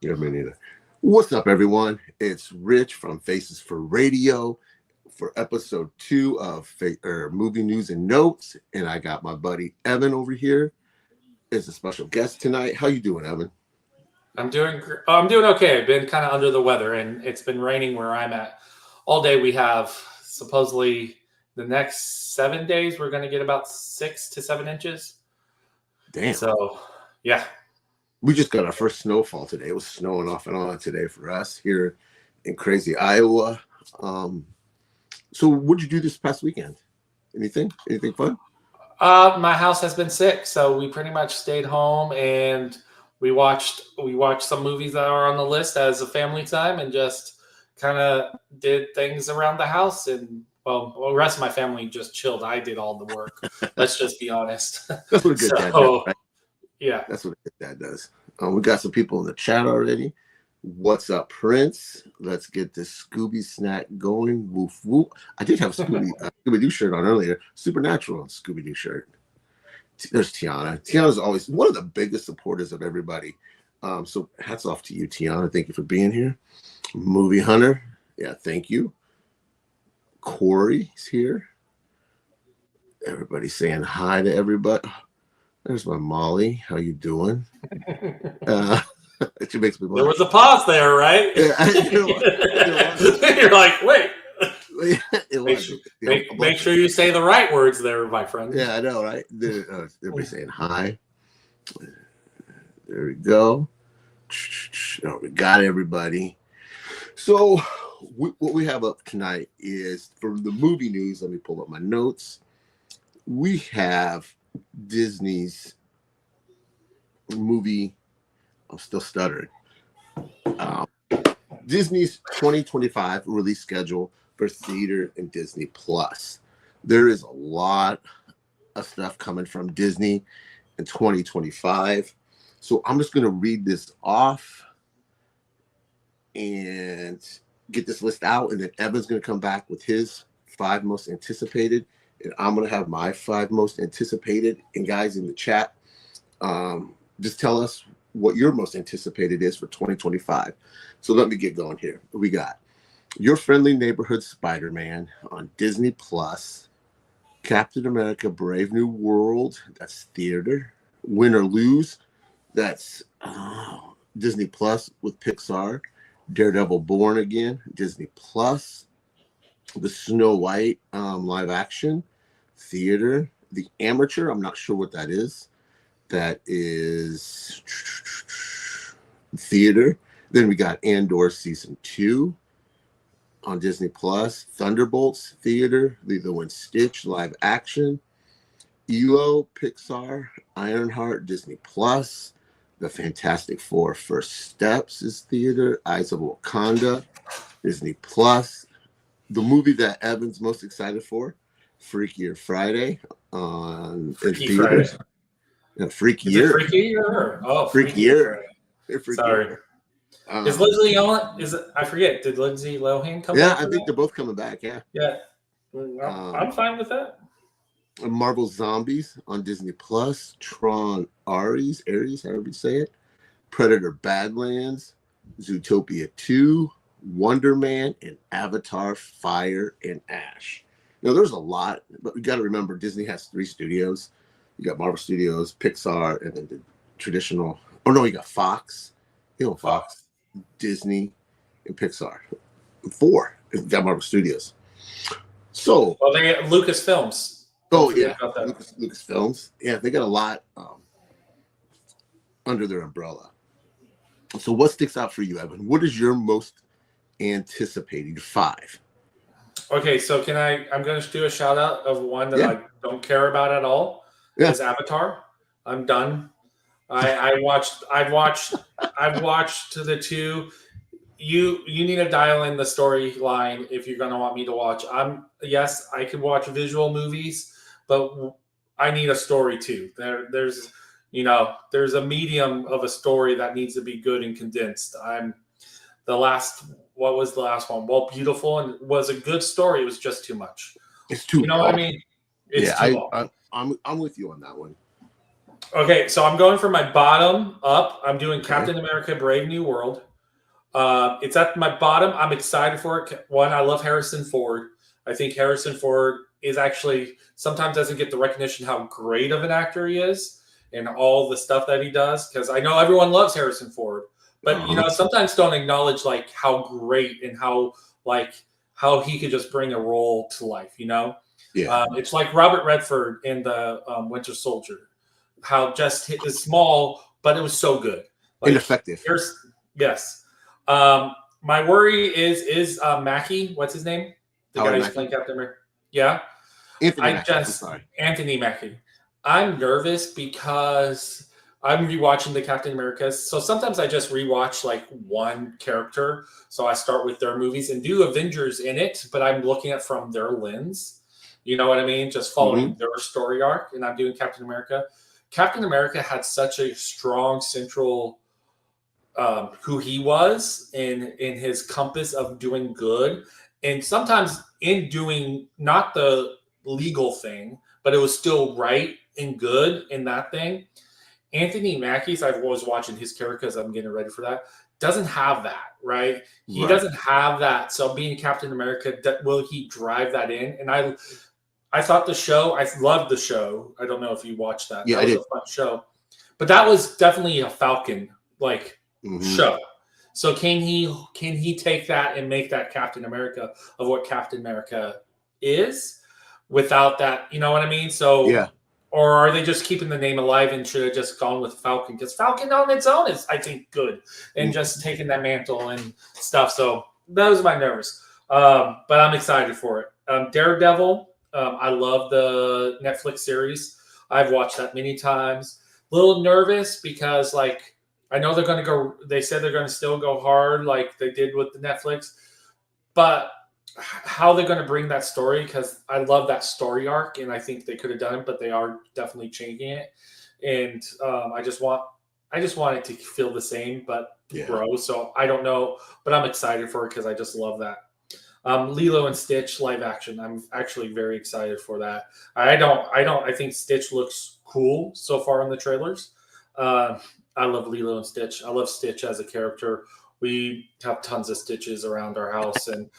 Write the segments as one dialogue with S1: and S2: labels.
S1: Yeah, me neither. What's up, everyone? It's Rich from Faces for Radio for episode 2 of Movie News and Notes, and I got my buddy Evan over here as a special guest tonight. How you doing, Evan?
S2: I'm doing okay. I've been kind of under the weather, and it's been raining where I'm at all day. We have supposedly the next 7 days we're going to get about 6 to 7 inches.
S1: Damn.
S2: So, yeah.
S1: We just got our first snowfall today. It was snowing off and on today for us here in crazy Iowa. So what did you do this past weekend? Anything fun?
S2: My house has been sick, so we pretty much stayed home and we watched some movies that are on the list as a family time and just kind of did things around the house. And well, the rest of my family just chilled. I did all the work. Let's just be honest.
S1: That's what a good dad does, right?
S2: Yeah,
S1: that's what a good dad does. We got some people in the chat already. What's up, Prince? Let's get this Scooby snack going. Woof woof. I did have a Scooby-Doo shirt on earlier. Supernatural Scooby-Doo shirt. There's Tiana. Tiana's always one of the biggest supporters of everybody. So hats off to you, Tiana. Thank you for being here. Movie Hunter. Yeah, thank you. Corey's here. Everybody's saying hi to everybody. There's my Molly. How you doing? She makes me laugh.
S2: There was a pause there, right?
S1: Yeah,
S2: You're like, wait.
S1: Make
S2: Make sure you say the right words there, my friend.
S1: Yeah, I know, right? Everybody saying hi. There we go. Oh, we got everybody. So what we have up tonight is for the movie news. Let me pull up my notes. We have Disney's movie. I'm still stuttering. Disney's 2025 release schedule for theater and Disney Plus. There is a lot of stuff coming from Disney in 2025. So I'm just going to read this off and get this list out. And then Evan's going to come back with his 5 most anticipated. And I'm going to have my 5 most anticipated. And guys in the chat, just tell us what your most anticipated is for 2025. So let me get going here. We got Your Friendly Neighborhood Spider-Man on Disney Plus, Captain America Brave New World, that's theater, Win or Lose, that's Disney Plus with Pixar, Daredevil Born Again, Disney Plus, the Snow White live action, theater, The Amateur, I'm not sure what that is. That is theater. Then we got Andor season 2 on Disney Plus. Thunderbolts theater. Lilo and Stitch live action. ELO Pixar. Ironheart Disney Plus. The Fantastic Four First Steps is theater. Eyes of Wakanda Disney Plus. The movie that Evan's most excited for, Freakier Friday on
S2: Freaky Friday.
S1: Freaky
S2: Is
S1: Year.
S2: it Freaky Year? Oh,
S1: Freaky Year.
S2: Sorry. Is Lindsay on? I forget. Did Lindsay Lohan come back?
S1: Yeah, I think they're both coming back. Yeah.
S2: Yeah. I'm fine with that.
S1: Marvel Zombies on Disney Plus. Tron Ares, however you say it. Predator Badlands. Zootopia 2. Wonder Man and Avatar Fire and Ash. Now, there's a lot, but we got to remember Disney has 3 studios. You got Marvel Studios, Pixar, and then the traditional. Oh no, you got Fox. Fox, Disney, and Pixar. 4. You got Marvel Studios. So.
S2: Well, they get Lucasfilms.
S1: Oh yeah, Lucasfilms. Yeah, they got a lot under their umbrella. So, what sticks out for you, Evan? What is your most anticipated 5?
S2: Okay, so I'm going to do a shout out of one that I don't care about at all. Yeah. Is Avatar. I'm done. I've watched the 2. You need to dial in the storyline if you're going to want me to watch. Yes, I could watch visual movies, but I need a story too. There's a medium of a story that needs to be good and condensed. What was the last one? Well, Beautiful, and it was a good story. It was just too much.
S1: It's too.
S2: You know what I mean? It's too long.
S1: I'm with you on that one.
S2: Okay, so I'm going from my bottom up. I'm doing
S1: Okay.
S2: Captain America: Brave New World. It's at my bottom. I'm excited for it. One, I love Harrison Ford. I think Harrison Ford is actually sometimes doesn't get the recognition how great of an actor he is and all the stuff that he does. Because I know everyone loves Harrison Ford, but
S1: Uh-huh.
S2: sometimes don't acknowledge like how great and like how he could just bring a role to life.
S1: Yeah.
S2: It's like Robert Redford in the Winter Soldier. How just is small, but it was so good. Like
S1: Ineffective.
S2: here's yes. My worry is Mackie. What's his name? The
S1: Howard
S2: guy who's
S1: Mackie.
S2: playing Captain America. Yeah,
S1: Anthony
S2: I
S1: Mackie. I'm
S2: just
S1: sorry.
S2: Anthony Mackie. I'm nervous because I'm rewatching the Captain Americas. So sometimes I just rewatch like one character. So I start with their movies and do Avengers in it, but I'm looking at from their lens. You know what I mean? Just following their story arc, and I'm doing Captain America. Captain America had such a strong central who he was in his compass of doing good, and sometimes in doing not the legal thing, but it was still right and good in that thing. Anthony Mackie's, I was watching his character because I'm getting ready for that, doesn't have that, right? He
S1: Right.
S2: doesn't have that. So being Captain America, will he drive that in? And I thought I loved the show. I don't know if you watched that.
S1: Yeah,
S2: That
S1: I
S2: was
S1: did.
S2: a fun show. But that was definitely a Falcon like show. So can he take that and make that Captain America of what Captain America is without that? You know what I mean? So
S1: Yeah.
S2: or are they just keeping the name alive and should have just gone with Falcon? Because Falcon on its own is, I think, good and just taking that mantle and stuff. So that was my nervous, but I'm excited for it. Daredevil, I love the Netflix series. I've watched that many times. A little nervous because like I know they're going to go. They said they're going to still go hard like they did with the Netflix, but how they're going to bring that story because I love that story arc and I think they could have done it, but they are definitely changing it. And I just want it to feel the same, but grow. So I don't know, but I'm excited for it because I just love that. Lilo and Stitch live action. I'm actually very excited for that. I think Stitch looks cool so far in the trailers. Uh, I love Lilo and Stitch. I love Stitch as a character. We have tons of Stitches around our house, and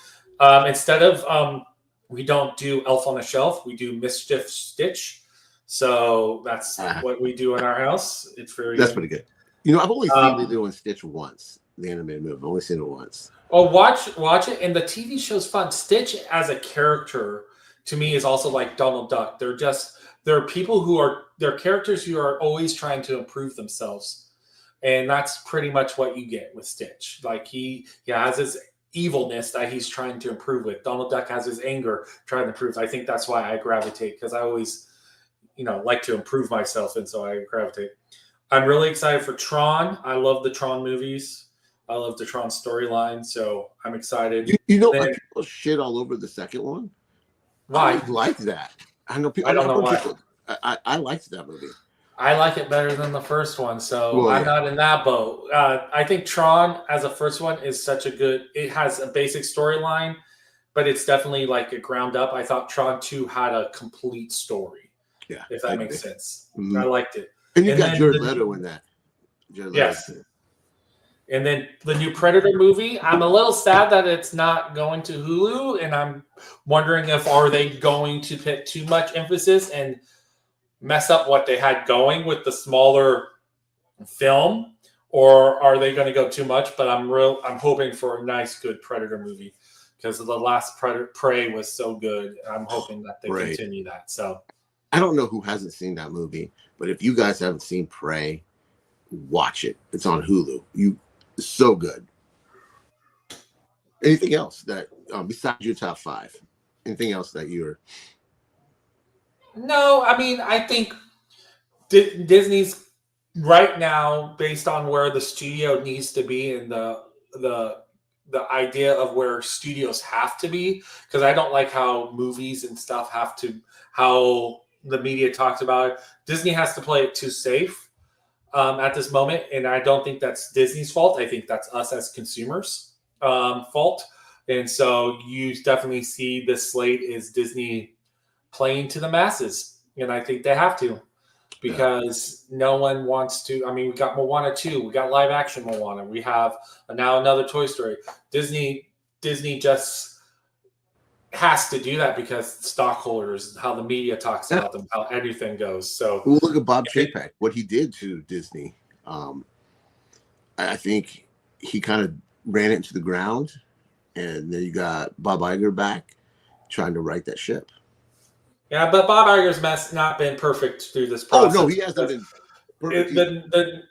S2: instead of we don't do Elf on the Shelf, we do Mischief Stitch. So that's what we do in our house. It's
S1: That's pretty good. I've only seen Lilo and Stitch once, the animated movie. I've only seen it once.
S2: Oh, watch it, and the TV show's fun. Stitch as a character to me is also like Donald Duck. They're people they're characters who are always trying to improve themselves, and that's pretty much what you get with Stitch. Like he has his evilness that he's trying to improve with. Donald Duck has his anger trying to improve. I think that's why I gravitate because I always like to improve myself, and so I gravitate. I'm really excited for Tron. I love the Tron movies. I love the Tron storyline, so I'm excited.
S1: People shit all over the second one.
S2: Why?
S1: I liked that. I know people.
S2: I don't know why.
S1: People, I liked that movie.
S2: I like it better than the first one, so
S1: Well,
S2: I'm not in that boat. I think Tron as a first one is such a good. It has a basic storyline, but it's definitely like a ground up. I thought Tron 2 had a complete story.
S1: Yeah,
S2: if that makes sense.
S1: Mm-hmm.
S2: I liked it.
S1: And you got Jared Leto in that.
S2: Yes. And then the new Predator movie, I'm a little sad that it's not going to Hulu, and I'm wondering if are they going to put too much emphasis and mess up what they had going with the smaller film, or are they going to go too much? But I'm hoping for a nice, good Predator movie because the last Prey was so good. I'm hoping that they continue that. So
S1: I don't know who hasn't seen that movie, but if you guys haven't seen Prey, watch it. It's on Hulu. It's so good. Anything else that besides your top 5? Anything else that you're?
S2: No, I mean I think Disney's right now, based on where the studio needs to be and the idea of where studios have to be, because I don't like how movies and stuff how the media talks about it. Disney has to play it too safe at this moment, and I don't think that's Disney's fault. I think that's us as consumers' fault. And so you definitely see this slate is Disney playing to the masses, and I think they have to. because no one wants to. I mean, we got Moana 2, we got live action Moana, we have now another Toy Story. Disney just has to do that because stockholders, how the media talks
S1: Yeah.
S2: about them, how everything goes. So
S1: Well, look at Bob Chapek, what he did to Disney. I think he kind of ran it into the ground, and then you got Bob Iger back trying to right that ship.
S2: yeah, but Bob Iger's not been perfect through this
S1: Oh
S2: process.
S1: no, he hasn't been perfect.
S2: The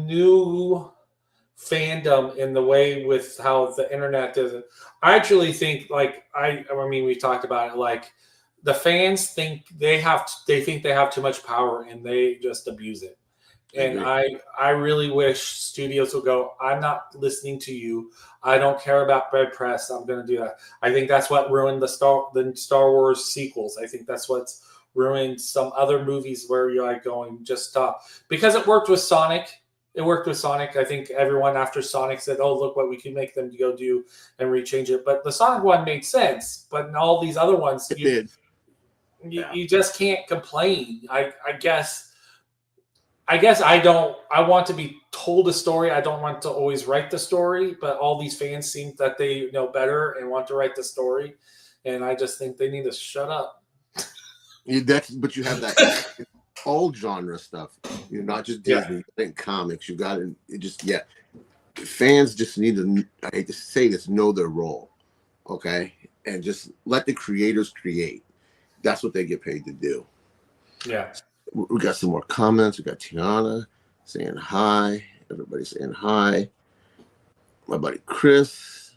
S2: new fandom in the way with how the internet does it. I actually think I mean we talked about it, like the fans think they think they have too much power and they just abuse it. And I really wish studios would go, I'm not listening to you. I don't care about bad press. I'm going to do that. I think that's what ruined the Star Wars sequels. I think that's what's ruined some other movies where you're like going, just stop. Because it worked with Sonic. It worked with Sonic. I think everyone after Sonic said, oh, look what we can make them go do and rechange it. But the Sonic one made sense. But in all these other ones, you just can't complain. I guess I want to be told a story. I don't want to always write the story, but all these fans seem that they know better and want to write the story. And I just think they need to shut up.
S1: But you have that all genre stuff. You're not just Disney. I think comics. You got it. Fans just need to, I hate to say this, know their role. Okay? And just let the creators create. That's what they get paid to do.
S2: Yeah.
S1: We got some more comments. We got Tiana saying hi. Everybody saying hi. My buddy Chris.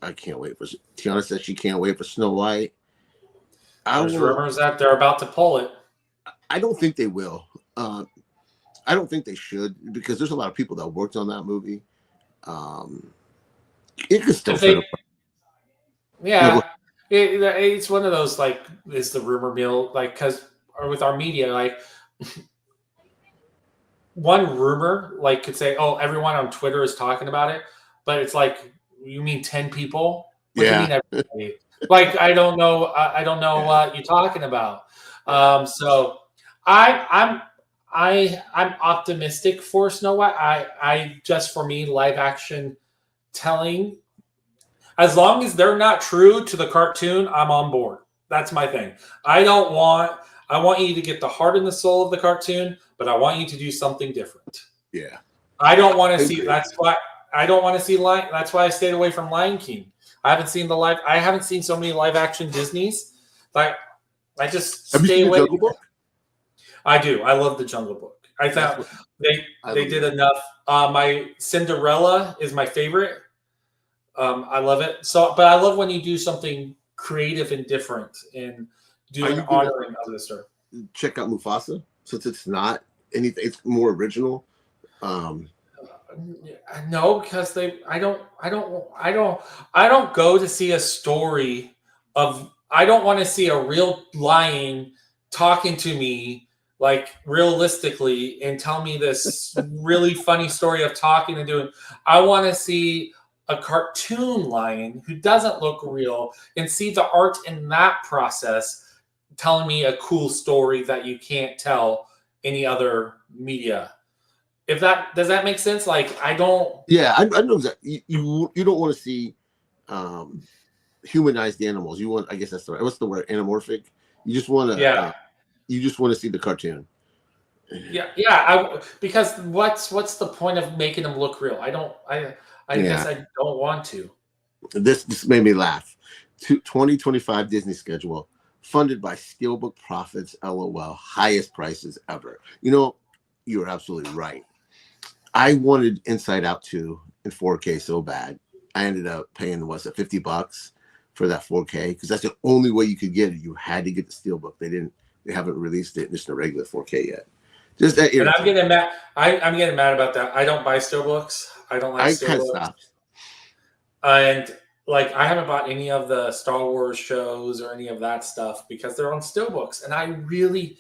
S1: I can't wait for Tiana says she can't wait for Snow White.
S2: There's rumors that they're about to pull it.
S1: I don't think they will. I don't think they should, because there's a lot of people that worked on that movie. It could still
S2: it's one of those, like, is the rumor mill, like, because with our media, like, one rumor, like, could say, oh, everyone on Twitter is talking about it, but it's like, you mean 10 people? What do you mean everybody? Like, I don't know what you're talking about. So I'm optimistic for Snow White. I just, for me, live action telling, as long as they're not true to the cartoon, I'm on board. That's my thing. I want you to get the heart and the soul of the cartoon, but I want you to do something different.
S1: Yeah.
S2: I don't want to see. That's why I don't want to see Lion. That's why I stayed away from Lion King. I haven't seen so many live action Disneys. Like, I just stay away.
S1: Jungle Book?
S2: I do. I love the Jungle Book. I thought they did enough. My Cinderella is my favorite. I love it. So, but I love when you do something creative and different and do an honoring of the story.
S1: Check out Mufasa, since it's not anything. It's more original.
S2: No, because I don't go to see a story of. I don't want to see a real lion talking to me, like, realistically, and tell me this really funny story of talking and doing. I want to see a cartoon lion who doesn't look real and see the art in that process telling me a cool story that you can't tell any other media. Does that make sense? Like, I don't.
S1: Yeah, I know that you don't want to see humanized animals. You want, I guess that's the right. What's the word? Anamorphic. You just want to.
S2: Yeah.
S1: You just want to see the cartoon.
S2: Yeah. Because what's the point of making them look real? I guess I don't want to.
S1: This made me laugh. 2025 Disney schedule funded by Steelbook profits. LOL. Highest prices ever. You know, you're absolutely right. I wanted Inside Out 2 in 4K so bad. I ended up paying, $50 for that 4K, because that's the only way you could get it. You had to get the Steelbook. They haven't released it just in a regular 4K yet. Just that.
S2: And I'm getting mad. I'm getting mad about that. I don't buy Steelbooks. I don't like Steelbooks. I kind of stopped. And, like, I haven't bought any of the Star Wars shows or any of that stuff because they're on Steelbooks, and I really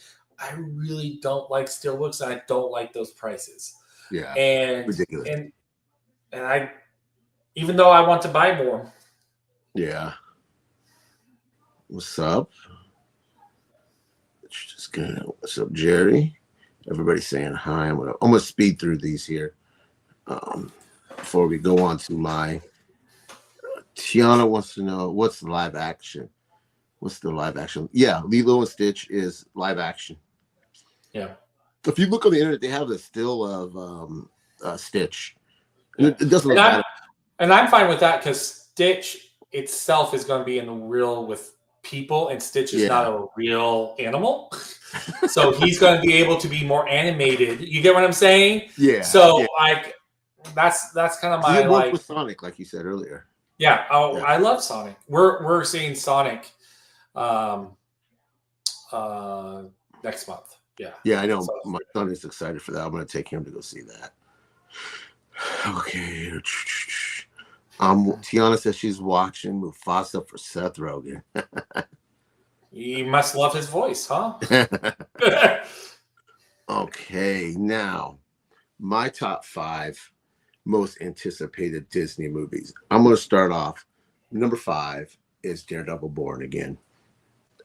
S2: don't like Steelbooks, and I don't like those prices.
S1: Yeah,
S2: and
S1: ridiculous.
S2: And I, even though I want to buy more.
S1: Yeah. What's up? Just gonna. What's up, Jerry? Everybody's saying hi. I'm gonna speed through these here before we go on to my. Tiana wants to know what's the live action. What's the live action? Yeah, Lilo and Stitch is live action.
S2: Yeah.
S1: If you look on the internet, they have a still of Stitch. Yeah. It doesn't look bad.
S2: And I'm fine with that because Stitch itself is going to be in the real with people, and Stitch is not a real animal. So he's going to be able to be more animated. You get what I'm saying?
S1: Yeah.
S2: So like that's kind of my like
S1: with Sonic, like you said earlier.
S2: Yeah. Oh, yeah. I love Sonic. We're seeing Sonic next month. Yeah.
S1: Yeah, I know. So, my son is excited for that. I'm going to take him to go see that. Okay. Tiana says she's watching Mufasa for Seth Rogen.
S2: You must love his voice, huh?
S1: Okay, now my top 5 most anticipated Disney movies. I'm going to start off. Number 5 is Daredevil Born Again.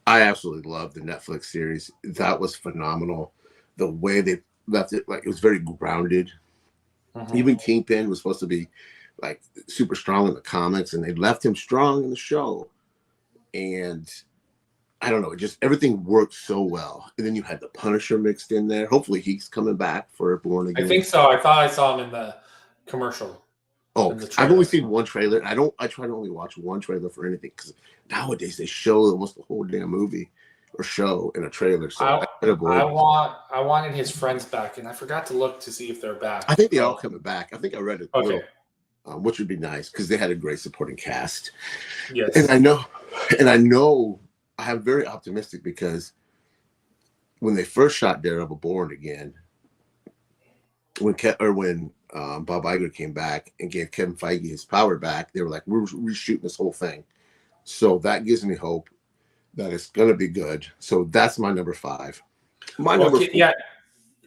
S1: I absolutely love the Netflix series. That was phenomenal. The way they left it, like it was very grounded. Mm-hmm. Even Kingpin was supposed to be like super strong in the comics, and they left him strong in the show. And I don't know, just everything worked so well. And then you had the Punisher mixed in there. Hopefully he's coming back for Born Again.
S2: I think so. I thought I saw him in the commercial.
S1: Oh, I've only seen one trailer. I try to only watch one trailer for anything because nowadays they show almost the whole damn movie or show in a trailer. So
S2: I wanted his friends back, and I forgot to look to see if they're back.
S1: I think they're all coming back. I think I read it.
S2: Okay.
S1: Which would be nice because they had a great supporting cast.
S2: Yes.
S1: And I know I'm very optimistic because when they first shot Daredevil Born Again, when Bob Iger came back and gave Kevin Feige his power back, they were like, we're reshooting this whole thing. So that gives me hope that it's going to be good. So that's my number 5. Number 4.
S2: Yeah.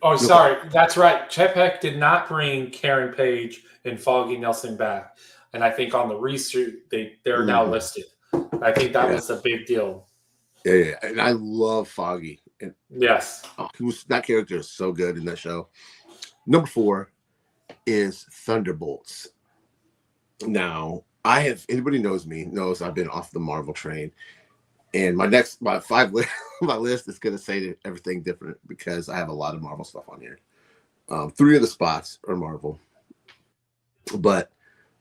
S2: Oh, sorry. That's right. Chet Heck did not bring Karen Page and Foggy Nelson back. And I think on the reshoot, they're now listed. I think that was a big deal.
S1: Yeah. And I love Foggy. And,
S2: yes.
S1: That character is so good in that show. Number 4 is Thunderbolts. Now, anybody knows me knows I've been off the Marvel train. And my list is going to say everything different because I have a lot of Marvel stuff on here. 3 of the spots are Marvel. But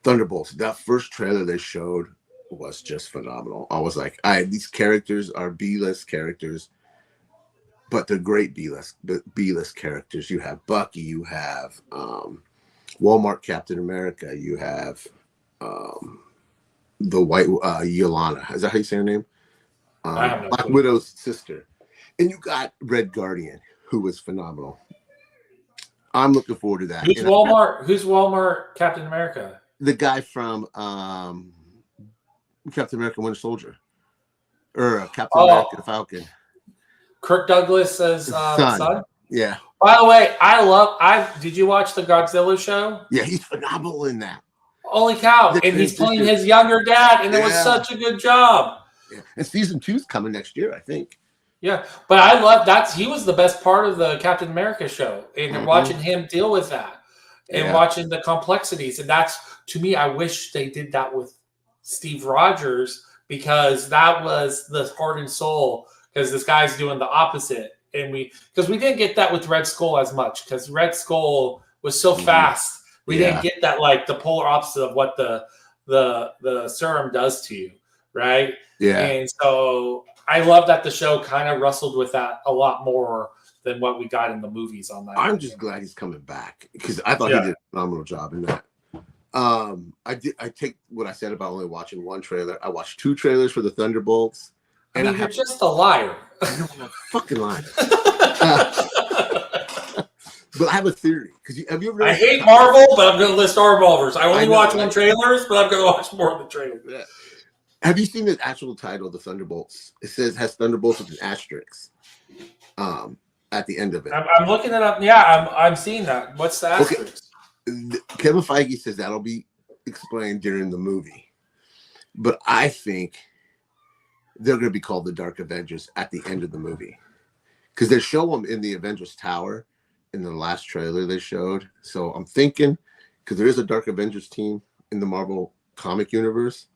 S1: Thunderbolts, that first trailer they showed was just phenomenal. I was like, these characters are B-list characters, but they're great B-list characters. You have Bucky, you have Walmart Captain America, you have the white Yolanda. Is that how you say her name? Black Widow's sister. And you got Red Guardian, who was phenomenal. I'm looking forward to that.
S2: Who's Walmart Captain America?
S1: The guy from Captain America Winter Soldier. Or Captain America Falcon.
S2: Kirk Douglas as son?
S1: Yeah.
S2: By the way, did you watch the Godzilla show?
S1: Yeah, he's phenomenal in that.
S2: Holy cow. And he's playing his younger dad, and it was such a good job.
S1: Yeah. And season 2 is coming next year, I think.
S2: Yeah, but I love that. He was the best part of the Captain America show, and watching him deal with that, and watching the complexities. And that's, to me, I wish they did that with Steve Rogers because that was the heart and soul. Because this guy's doing the opposite, and because we didn't get that with Red Skull as much because Red Skull was so fast. We didn't get that like the polar opposite of what the serum does to you, right?
S1: Yeah.
S2: And so I love that the show kind of wrestled with that a lot more than what we got in the movies on that.
S1: I'm just glad he's coming back because I thought he did a phenomenal job in that. I take what I said about only watching one trailer. I watched 2 trailers for the Thunderbolts.
S2: And you're just a liar.
S1: I'm a fucking liar. But I have a theory. Have you ever?
S2: I hate Marvel, but I'm going to list our Marvels. I only watch one trailers, but I'm going to watch more of the trailers.
S1: Yeah. Have you seen the actual title of the Thunderbolts? It has Thunderbolts with an asterisk at the end of it.
S2: I'm looking it up. Yeah, I'm seeing that. What's the asterisk?
S1: Okay. Kevin Feige says that'll be explained during the movie. But I think they're going to be called the Dark Avengers at the end of the movie. because they show him in the Avengers Tower in the last trailer they showed. So I'm thinking, because there is a Dark Avengers team in the Marvel comic universe.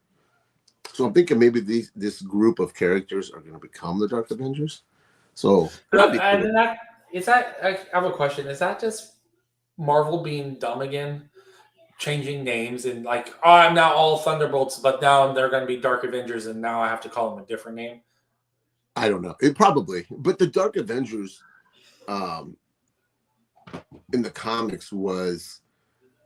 S1: So I'm thinking maybe this group of characters are going to become the Dark Avengers. So that'd be cool.
S2: And I have a question. Is that just Marvel being dumb again? Changing names and like, oh, I'm now all Thunderbolts, but now they're going to be Dark Avengers, and now I have to call them a different name.
S1: I don't know. It probably, but the Dark Avengers, in the comics was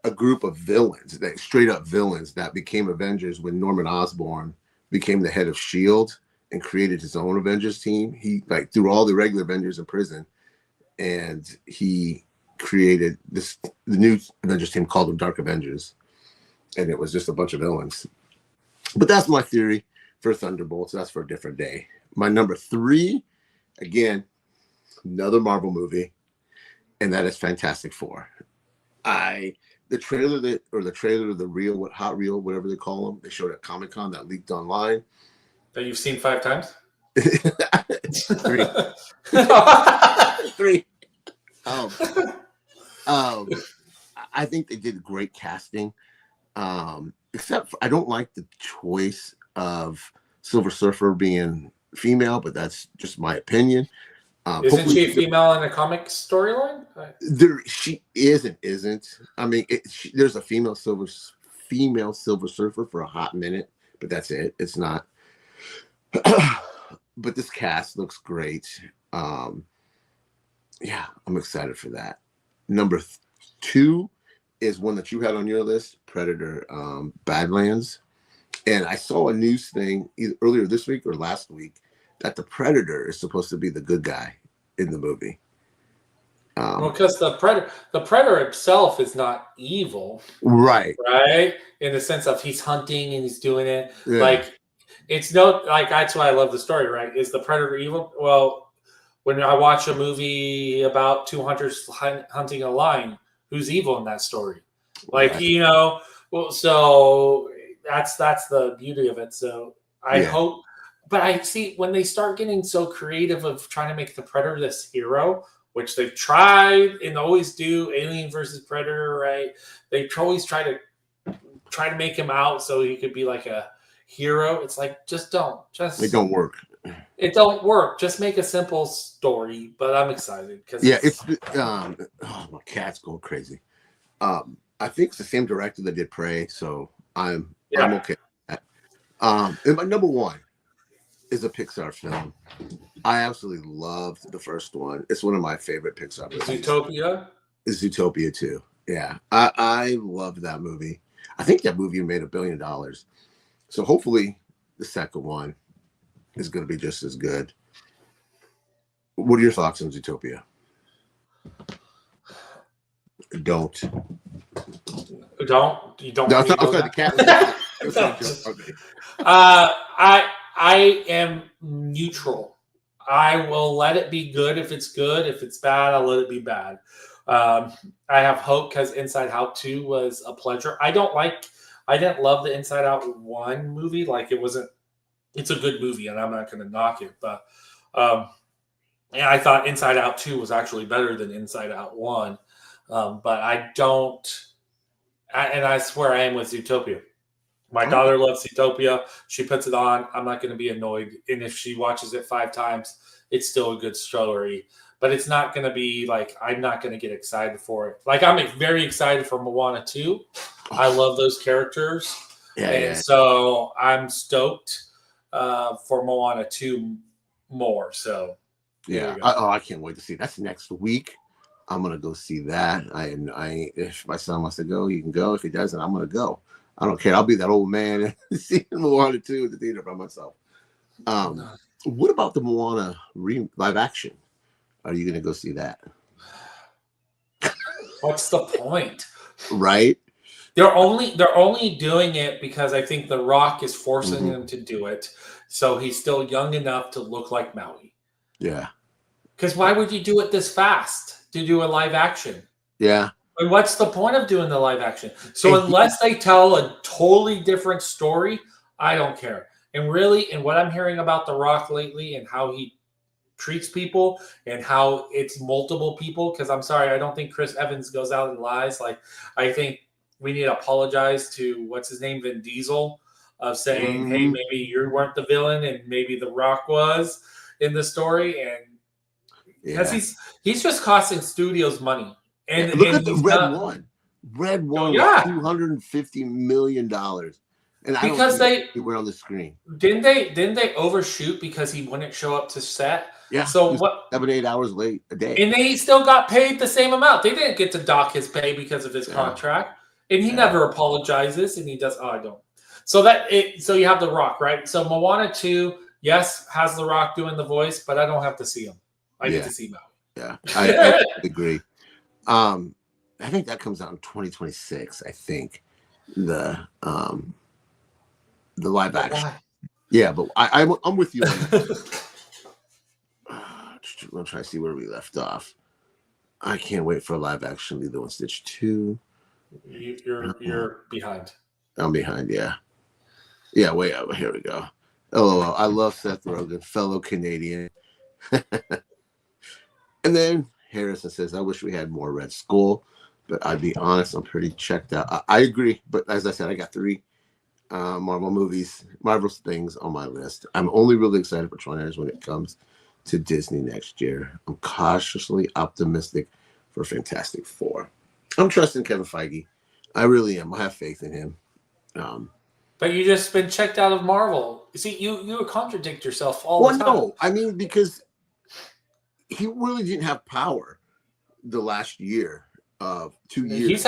S1: a group of villains, that straight up villains that became Avengers when Norman Osborn became the head of Shield and created his own Avengers team. He like threw all the regular Avengers in prison, and he created the new Avengers team called them Dark Avengers, and it was just a bunch of villains. But that's my theory for Thunderbolts. That's for a different day. My number 3, again, another Marvel movie, and that is Fantastic Four. The trailer the reel, what hot reel, whatever they call them, they showed at Comic-Con that leaked online.
S2: That you've seen 5 times?
S1: 3. 3. I think they did great casting. Except for, I don't like the choice of Silver Surfer being female, but that's just my opinion.
S2: Isn't she a female in a comic storyline?
S1: She is and isn't. I mean, there's a female Silver Surfer for a hot minute, but that's it. It's not. But this cast looks great. Yeah, I'm excited for that. Number 2 is one that you had on your list, Predator, Badlands. And I saw a news thing either earlier this week or last week that the Predator is supposed to be the good guy in the movie.
S2: Well, because the Predator himself is not evil,
S1: right?
S2: In the sense of he's hunting and he's doing it.
S1: Yeah.
S2: Like it's no, like that's why I love the story. Right? Is the Predator evil? Well, when I watch a movie about 2 hunters hunting a lion, who's evil in that story? Like right. Well, so that's the beauty of it. So I hope. But I see when they start getting so creative of trying to make the Predator this hero, which they've tried and always do, Alien versus Predator, right? They always try to make him out so he could be like a hero. It's like it don't work. It don't work. Just make a simple story. But I'm excited because
S1: it's my cat's going crazy. I think it's the same director that did Prey, so I'm okay with that. And my number 1 is a Pixar film. I absolutely loved the first one. It's one of my favorite Pixar movies.
S2: Zootopia?
S1: It's Zootopia too. Yeah. I loved that movie. I think that movie made $1 billion. So hopefully the second one is going to be just as good. What are your thoughts on Zootopia? Don't.
S2: You don't?
S1: No, I'm sorry, the cat.
S2: I am neutral. I will let it be good if it's good. If it's bad, I'll let it be bad. I have hope because Inside Out 2 was a pleasure. I didn't love the Inside Out 1 movie. Like it's a good movie and I'm not going to knock it. But and I thought Inside Out 2 was actually better than Inside Out 1. But I don't, and that's where I am with Zootopia. My daughter loves Zootopia. She puts it on. I'm not going to be annoyed. And if she watches it 5 times, it's still a good story. But it's not going to be like, I'm not going to get excited for it. Like, I'm very excited for Moana 2. I love those characters. So I'm stoked for Moana 2 more. So,
S1: I can't wait to see. That's next week. I'm going to go see that. If my son wants to go, he can go. If he doesn't, I'm going to go. I don't care. I'll be that old man seeing Moana 2 at the theater by myself. What about the Moana live action? Are you going to go see that?
S2: What's the point?
S1: Right?
S2: They're only doing it because I think The Rock is forcing them to do it. So he's still young enough to look like Maui.
S1: Yeah.
S2: Because why would you do it this fast to do a live action?
S1: Yeah.
S2: And what's the point of doing the live action? So unless they tell a totally different story, I don't care. And really, and what I'm hearing about The Rock lately and how he treats people and how it's multiple people. Because I'm sorry, I don't think Chris Evans goes out and lies. Like, I think we need to apologize to what's his name, Vin Diesel, of saying, "Hey, maybe you weren't the villain, and maybe The Rock was in the story," and because he's just costing studios money. And
S1: look
S2: and
S1: at the
S2: he's
S1: Red
S2: not,
S1: One. Red One
S2: yeah,
S1: was $250 million, and I
S2: because
S1: don't think were on the screen.
S2: Didn't they overshoot because he wouldn't show up to set?
S1: Yeah.
S2: So what?
S1: 7-8 hours late a day,
S2: And he still got paid the same amount. They didn't get to dock his pay because of his contract, and he never apologizes. And he does. Oh, I don't. So So you have The Rock, right? So Moana 2, yes, has The Rock doing the voice, but I don't have to see him. I get to see Maui.
S1: Yeah, I agree. I think that comes out in 2026. I think the live action. Yeah, but I'm with you on that. I'm trying to see where we left off. I can't wait for a live action Lilo and Stitch 2.
S2: You're behind.
S1: I'm behind. Yeah. Way over. Here we go. LOL. I love Seth Rogen, fellow Canadian. And then Harrison says, "I wish we had more Red Skull, but I'd be honest, I'm pretty checked out." I agree, but as I said, I got 3 Marvel things on my list. I'm only really excited for trailers when it comes to Disney next year. I'm cautiously optimistic for Fantastic Four. I'm trusting Kevin Feige. I really am. I have faith in him.
S2: But you just been checked out of Marvel. See, you contradict yourself all the time.
S1: No, I mean, because he really didn't have power the last year, 2 years.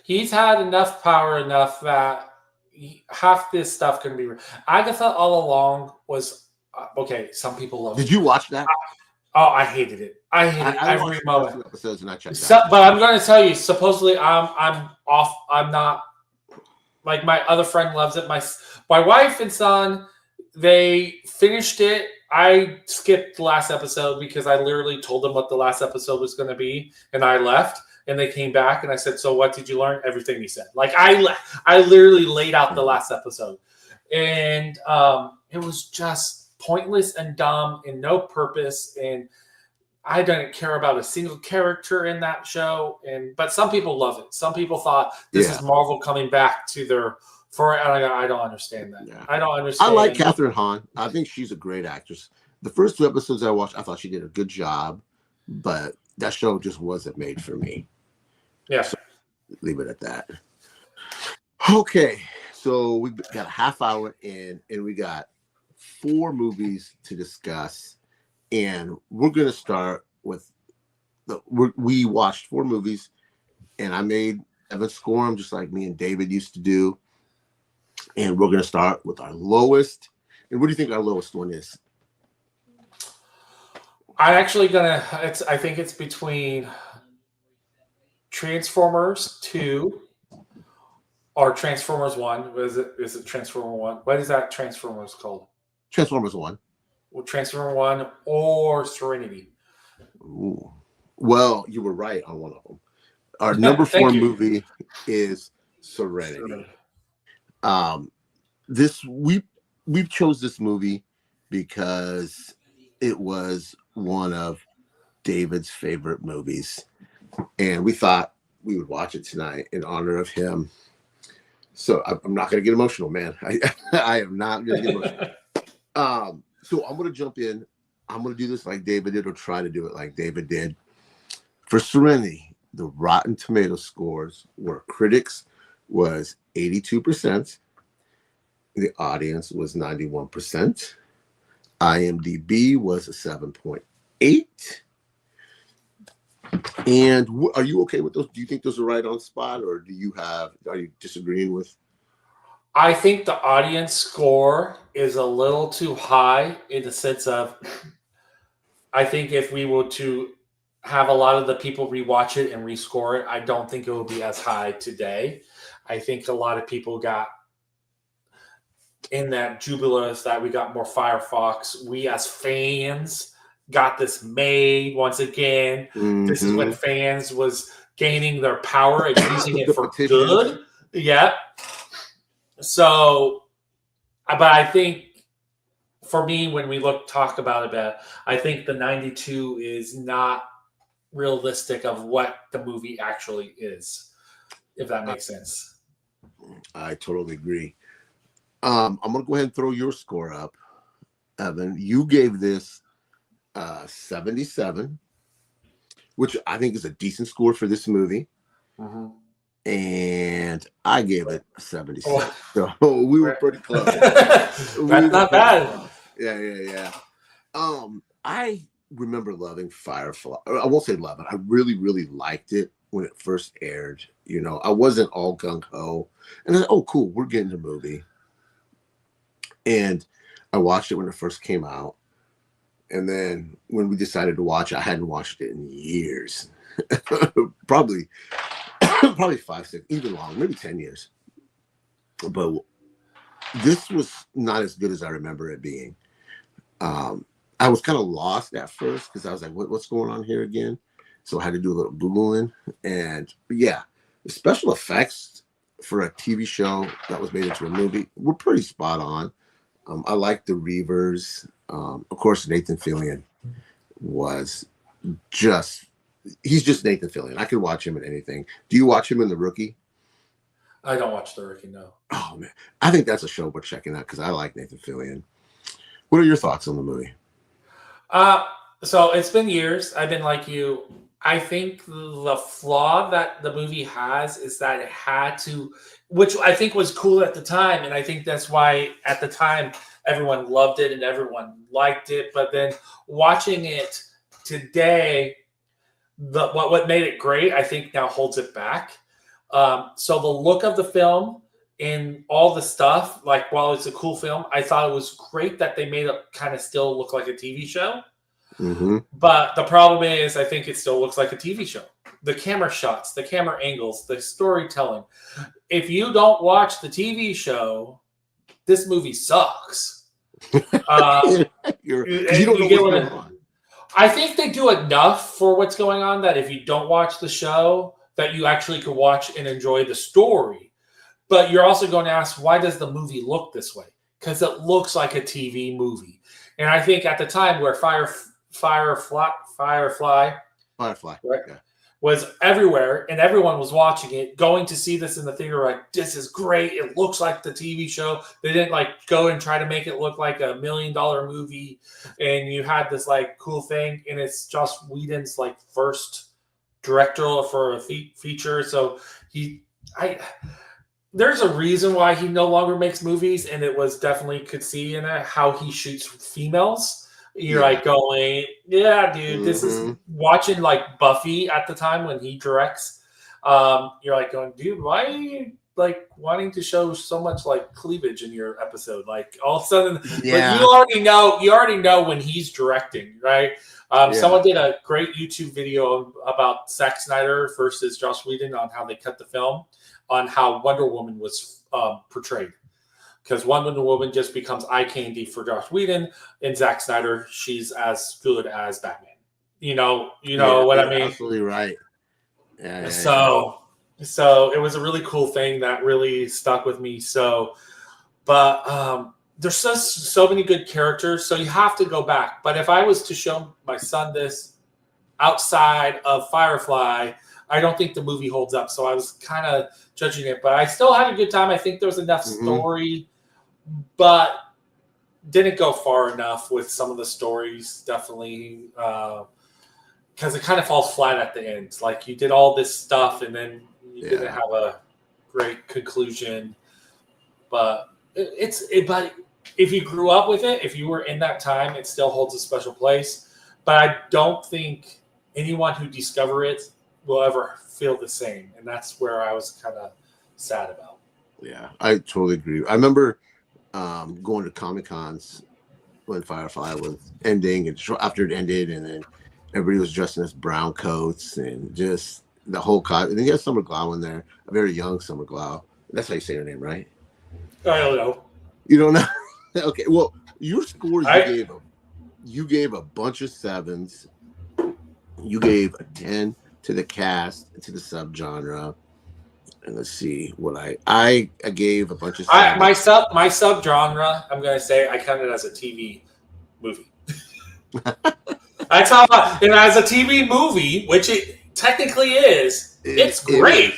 S2: He's had enough power enough that half this stuff can be. Agatha all along was okay. Some people love.
S1: Did you watch that?
S2: I hated it. I hated every moment.
S1: 2 episodes and I checked out.
S2: But I'm going to tell you. Supposedly, I'm off. I'm not. Like my other friend loves it. My wife and son, they finished it. I skipped the last episode because I literally told them what the last episode was going to be, and I left. And they came back, and I said, "So what did you learn?" Everything he said. Like I literally laid out the last episode, and it was just pointless and dumb and no purpose. And I didn't care about a single character in that show. But some people love it. Some people thought this is Marvel coming back to their. I don't understand that. Yeah. I don't understand.
S1: I like Catherine Hahn. I think she's a great actress. The first 2 episodes I watched, I thought she did a good job, but that show just wasn't made for me.
S2: Yeah.
S1: So leave it at that. Okay. So we've got a half hour in, and we got 4 movies to discuss. And we're going to start with we watched 4 movies, and I made Evan score them just like me and David used to do. And we're going to start with our lowest. And what do you think our lowest one is?
S2: I'm actually I think it's between Transformers 2 or Transformers 1. Is it Transformer 1? What is that Transformers called?
S1: Transformers 1.
S2: Well, Transformer 1 or Serenity.
S1: Ooh. Well, you were right on one of them. Our number 4 movie is Serenity. We chose this movie because it was one of David's favorite movies, and we thought we would watch it tonight in honor of him. So I'm not going to get emotional, man. I am not going to get emotional. So I'm going to jump in. I'm going to do this like David did, or try to do it like David did. For Serenity, the Rotten Tomato scores were critics was 82%. The audience was 91%. IMDb was a 7.8. And are you okay with those? Do you think those are right on spot, or are you disagreeing with?
S2: I think the audience score is a little too high in the sense of, I think if we were to have a lot of the people rewatch it and rescore it, I don't think it will be as high today. I think a lot of people got in that jubilance that we got more Firefox. We as fans got this made once again. Mm-hmm. This is when fans was gaining their power and using it for good. Yeah. So, but I think for me, when we talk about it, I think the 92 is not realistic of what the movie actually is, if that makes sense.
S1: I totally agree. I'm gonna go ahead and throw your score up, Evan. You gave this 77, which I think is a decent score for this movie.
S2: Mm-hmm.
S1: And I gave it a 76.
S2: Oh.
S1: So we were pretty close.
S2: That's not bad.
S1: Close. Yeah. I remember loving Firefly. I won't say love it. I really, really liked it when it first aired. You know, I wasn't all gung ho. And then, oh, cool, we're getting a movie. And I watched it when it first came out. And then when we decided to watch it, I hadn't watched it in years. probably 5, 6, even longer, maybe 10 years. But this was not as good as I remember it being. I was kind of lost at first because I was like, what's going on here again? So I had to do a little Googling. And yeah, the special effects for a TV show that was made into a movie were pretty spot on. I like the Reavers. Of course, Nathan Fillion was he's just Nathan Fillion. I could watch him in anything. Do you watch him in The Rookie?
S2: I don't watch The Rookie, no.
S1: Oh, man. I think that's a show worth checking out because I like Nathan Fillion. What are your thoughts on the movie?
S2: So it's been years. I've been like you. I think the flaw that the movie has is that it had to, which I think was cool at the time. And I think that's why at the time everyone loved it and everyone liked it. But then watching it today, what made it great, I think now holds it back. So the look of the film and all the stuff, like while it's a cool film, I thought it was great that they made it kind of still look like a TV show.
S1: Mm-hmm.
S2: But the problem is, I think it still looks like a TV show. The camera shots, the camera angles, the storytelling. If you don't watch the TV show, this movie sucks.
S1: You don't know what's going on.
S2: I think they do enough for what's going on that if you don't watch the show, that you actually could watch and enjoy the story. But you're also going to ask, why does the movie look this way? Because it looks like a TV movie. And I think at the time where Firefly
S1: Right? Yeah.
S2: was everywhere and everyone was watching it, going to see this in the theater, like, this is great. It looks like the TV show. They didn't like go and try to make it look like $1 million movie. And you had this like cool thing. And it's Joss Whedon's like first directorial for a feature. So there's a reason why he no longer makes movies. And it was definitely could see in it how he shoots females. You're like going, yeah, dude, this is watching like Buffy at the time when he directs. You're like going, dude, why are you like wanting to show so much like cleavage in your episode? Like all of a sudden,
S1: yeah.
S2: Like, you already know when he's directing, right? Someone did a great YouTube video about Zack Snyder versus Joss Whedon on how they cut the film, on how Wonder Woman was portrayed. Because Wonder Woman just becomes eye candy for Joss Whedon, and Zack Snyder, she's as good as Batman. You know what I mean?
S1: Absolutely right. Yeah,
S2: so it was a really cool thing that really stuck with me. So, but there's so many good characters, so you have to go back. But if I was to show my son this outside of Firefly, I don't think the movie holds up. So I was kind of judging it, but I still had a good time. I think there was enough story, but didn't go far enough with some of the stories, definitely, because it kind of falls flat at the end. Like you did all this stuff and then you didn't have a great conclusion. But but if you grew up with it, if you were in that time, it still holds a special place. But I don't think anyone who discover it will ever feel the same. And that's where I was kind of sad about.
S1: Yeah, I totally agree. I remember going to Comic-Cons when Firefly was ending, and after it ended, and then everybody was dressed in this brown coats and just the whole cop. And then you had Summer Glau in there, a very young Summer Glau. That's how you say her name, right?
S2: I don't know.
S1: You don't know? Okay. Well, your scores you gave a bunch of 7s. You gave a 10 to the cast, to the subgenre. And let's see what I gave a bunch of
S2: My sub genre, I'm gonna say I count it as a TV movie. That's how and as a TV movie, which it technically is, it's great.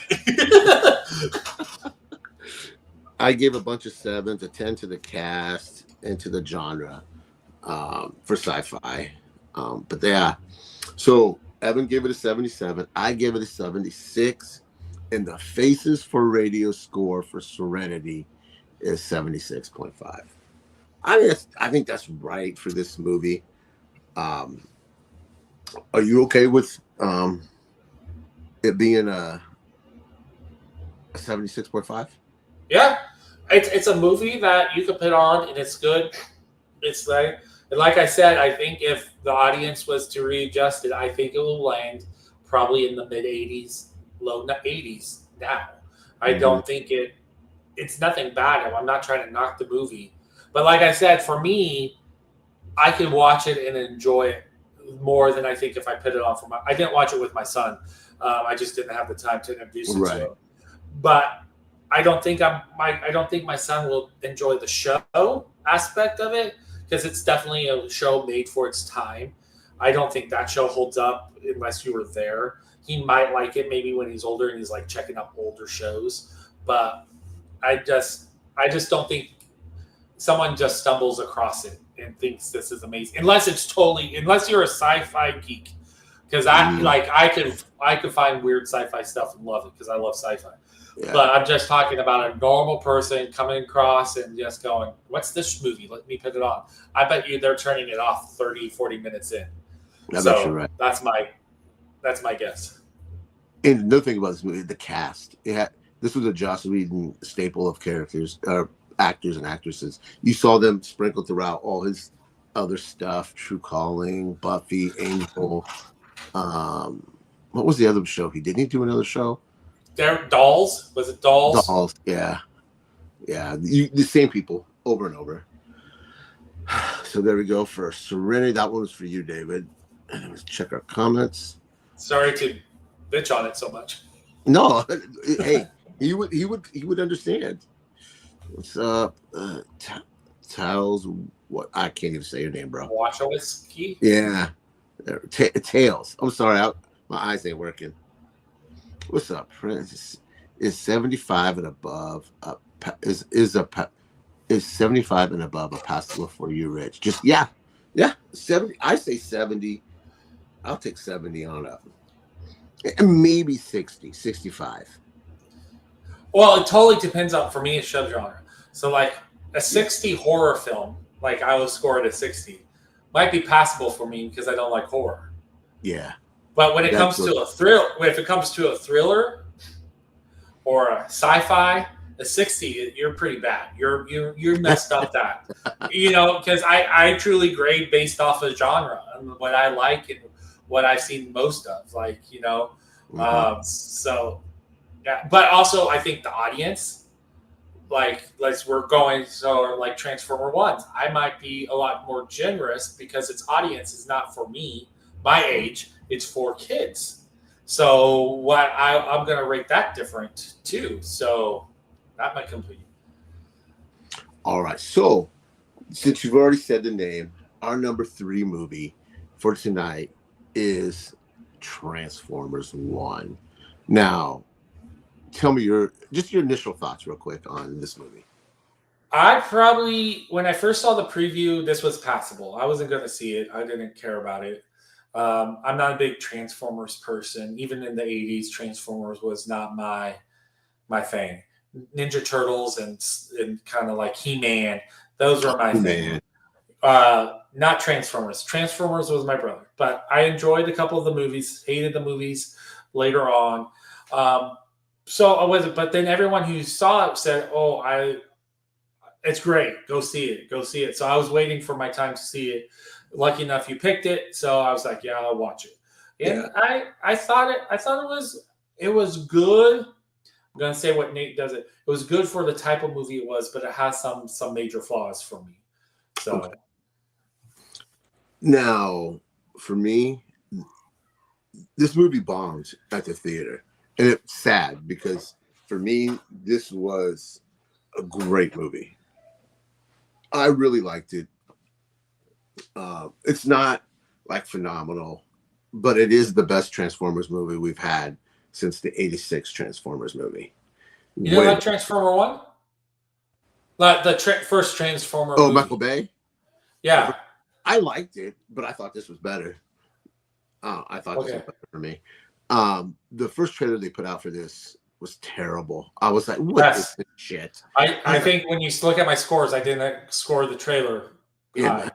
S1: I gave a bunch of 7s, a 10 to the cast and to the genre for sci-fi. But yeah, so Evan gave it a 77. I gave it a 76. And the Faces for Radio score for Serenity is 76.5. I think that's right for this movie. Are you okay with it being a 76.5?
S2: Yeah, it's a movie that you can put on and it's good. It's like I said, I think if the audience was to readjust it, I think it will land probably in the mid 80s, low 80s now. I don't think it's nothing bad. I'm not trying to knock the movie. But like I said, for me, I can watch it and enjoy it more than I think if I put it on I didn't watch it with my son. I just didn't have the time to introduce it to him. But I don't think my son will enjoy the show aspect of it because it's definitely a show made for its time. I don't think that show holds up unless you were there. He might like it maybe when he's older and he's like checking out older shows, but I just don't think someone just stumbles across it and thinks this is amazing unless you're a sci-fi geek, because I could find weird sci-fi stuff and love it because I love sci-fi. Yeah. But I'm just talking about a normal person coming across and just going, what's this movie? Let me put it on. I bet you they're turning it off 30, 40 minutes in.
S1: That's right.
S2: That's my guess.
S1: And another thing about this movie, the cast. This was a Joss Whedon staple of characters, actors and actresses. You saw them sprinkled throughout all his other stuff, True Calling, Buffy, Angel. What was the other show? Didn't he do another show?
S2: Dolls? Was it Dolls?
S1: Dolls, yeah. The same people over and over. So there we go for Serenity. That one was for you, David. Let's check our comments.
S2: Sorry to bitch on it so much.
S1: No, hey, he would understand. What's up, Tails? What? I can't even say your name, bro.
S2: Wachowski?
S1: Yeah, Tails. I'm sorry, my eyes ain't working. What's up, Prince? Is 75 and above is 75 and above a passable for you, Rich? Just yeah. 70. I say 70. I'll take 70 on up. And maybe 60, 65.
S2: Well, it totally depends on, for me, it's subgenre. So like a 60 horror film, like I will score it at 60, might be passable for me because I don't like horror.
S1: Yeah.
S2: But when it comes to a thriller or a sci-fi, a 60, you're pretty bad. You're messed up that. Because I truly grade based off of genre and what I like and what I've seen most of. So yeah. But also I think the audience, like we're going, so like Transformer 1, I might be a lot more generous because its audience is not for me, my age. It's for kids. So I'm going to rate that different too. So that might complete.
S1: All right. So since you've already said the name, our number 3 movie for tonight is Transformers 1. Now, tell me your initial thoughts real quick on this movie.
S2: When I first saw the preview, this was passable. I wasn't going to see it. I didn't care about it. I'm not a big Transformers person. Even in the 80s, Transformers was not my thing. Ninja Turtles and kind of like He-Man, those were my thing. Not Transformers. Transformers was my brother. But I enjoyed a couple of the movies, hated the movies later on. So I wasn't, but then everyone who saw it said, it's great. Go see it. So I was waiting for my time to see it. Lucky enough, you picked it, so I was like, "Yeah, I'll watch it." And yeah. I thought it was good. I'm gonna say what Nate does. It was good for the type of movie it was, but it has some major flaws for me. So
S1: okay. Now, for me, this movie bombed at the theater, and it's sad because for me, this was a great movie. I really liked it. It's not like phenomenal, but it is the best Transformers movie we've had since the '86 Transformers movie.
S2: You didn't like Transformer 1? Like the first Transformer movie.
S1: Michael Bay?
S2: Yeah.
S1: I liked it, but I thought this was better. I thought this was better for me. The first trailer they put out for this was terrible. I was like, what is this shit?
S2: I think when you look at my scores, I didn't score the trailer.
S1: Yeah.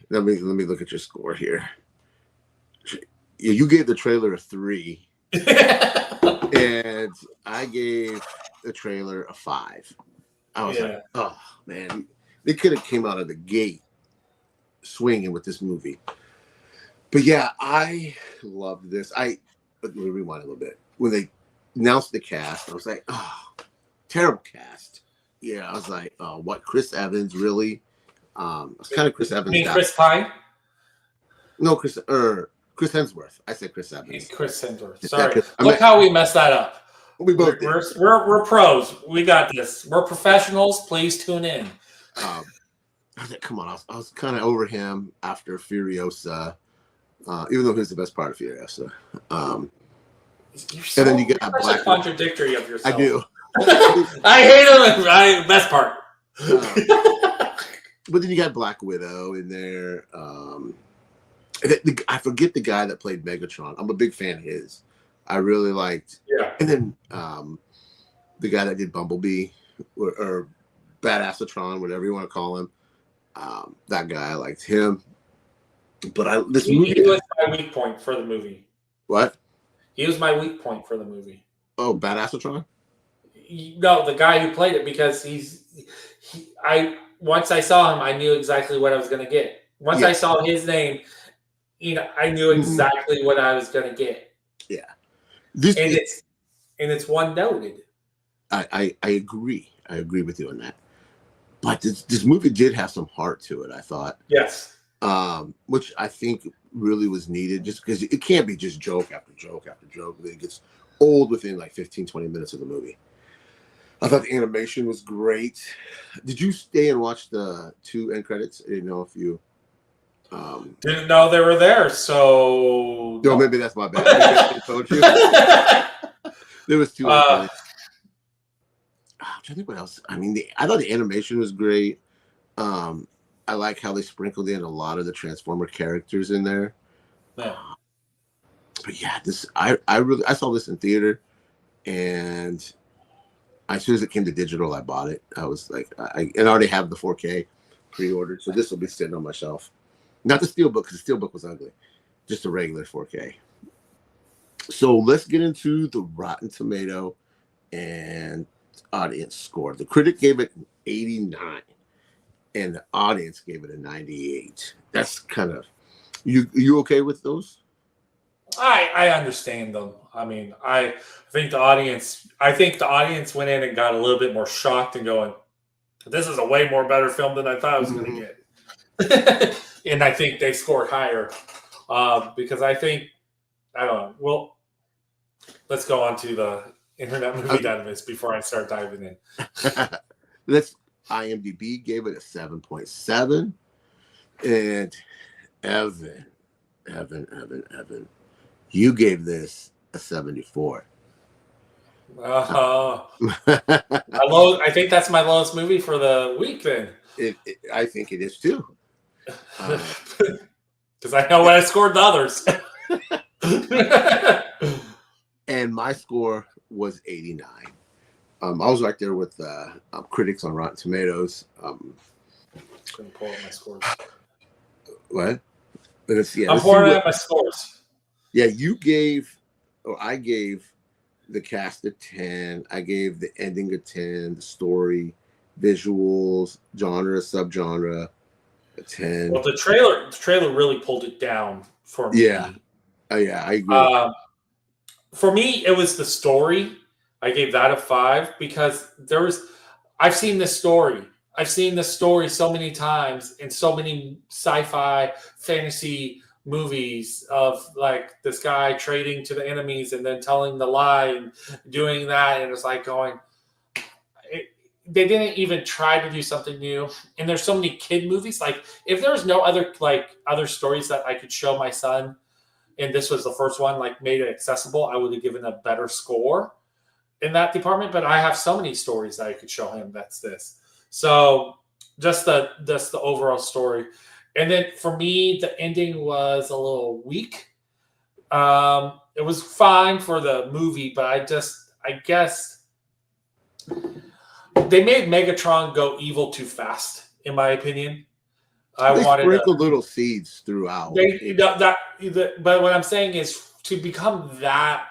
S1: let me look at your score here. Yeah, you gave the trailer a 3. And I gave the trailer a 5. I was like, oh man, they could have came out of the gate swinging with this movie. But yeah, I loved this. Let me rewind a little bit. When they announced the cast, I was like, oh, terrible cast. Yeah, I was like, oh, what? Chris Evans, really? I was kind of Chris Evans.
S2: You mean Chris Pine?
S1: No, Chris Hemsworth. I said Chris Evans.
S2: Chris Hemsworth. Sorry. Look how we messed that up.
S1: We both did.
S2: We're pros. We got this. We're professionals. Please tune in.
S1: I was like, come on. I was kind of over him after Furiosa, even though he was the best part of Furiosa. And then you got
S2: Black. A contradictory of yourself.
S1: I do.
S2: I hate him. Best part.
S1: But then you got Black Widow in there. I forget the guy that played Megatron. I'm a big fan of his. I really liked.
S2: Yeah.
S1: And then the guy that did Bumblebee or Badassatron, whatever you want to call him. That guy, I liked him. But this movie.
S2: He was my weak point for the movie.
S1: What?
S2: He was my weak point for the movie.
S1: Oh, Badassatron?
S2: No, the guy who played it, because once I saw him, I knew exactly what I was going to get. Once I saw his name, I knew exactly what I was going to get.
S1: Yeah,
S2: it's one noted.
S1: I agree. I agree with you on that. But this movie did have some heart to it, I thought.
S2: Yes.
S1: Which I think really was needed, just because it can't be just joke after joke after joke. It gets old within like 15, 20 minutes of the movie. I thought the animation was great. Did you stay and watch the 2 end credits? I didn't know if you
S2: didn't know they were there, so
S1: no, maybe that's my bad. Maybe I told you. There was 2 end credits. I'm trying to think what else. I mean, I thought the animation was great. I like how they sprinkled in a lot of the Transformer characters in there.
S2: Yeah.
S1: But yeah, I saw this in theater, and as soon as it came to digital, I bought it. I was like, I already have the 4K pre-ordered, so this will be sitting on my shelf. Not the Steelbook, because the Steelbook was ugly. Just a regular 4K. So let's get into the Rotten Tomato and audience score. The critic gave it an 89, and the audience gave it a 98. That's kind of you okay with those?
S2: I understand them. I mean, I think the audience went in and got a little bit more shocked and going, this is a way more better film than I thought I was going to get. And I think they scored higher because I don't know. Well, let's go on to the Internet Movie Database before I start diving in.
S1: IMDb gave it a 7.7, and Evan, you gave this a 74.
S2: I think that's my lowest movie for the week. Then
S1: I think it is too,
S2: because I know what I scored the others.
S1: And my score was 89. I was right there with critics on Rotten Tomatoes.
S2: Gonna pull up my scores.
S1: What?
S2: I'm pouring out my scores.
S1: Yeah, I gave the cast a 10. I gave the ending a 10, the story, visuals, genre, subgenre, a 10.
S2: Well, the trailer really pulled it down for me.
S1: Yeah. Yeah, I agree.
S2: For me, it was the story. I gave that a 5 because I've seen this story. I've seen this story so many times in so many sci-fi, fantasy movies of like this guy trading to the enemies and then telling the lie and doing that, and it's like going. They didn't even try to do something new, and there's so many kid movies. Like if there's no other stories that I could show my son, and this was the first one, like made it accessible, I would have given a better score in that department. But I have so many stories that I could show him. That's this. So just the overall story, and then for me, the ending was a little weak. It was fine for the movie, but I guess they made Megatron go evil too fast, in my opinion.
S1: They sprinkled little seeds throughout.
S2: But what I'm saying is to become that.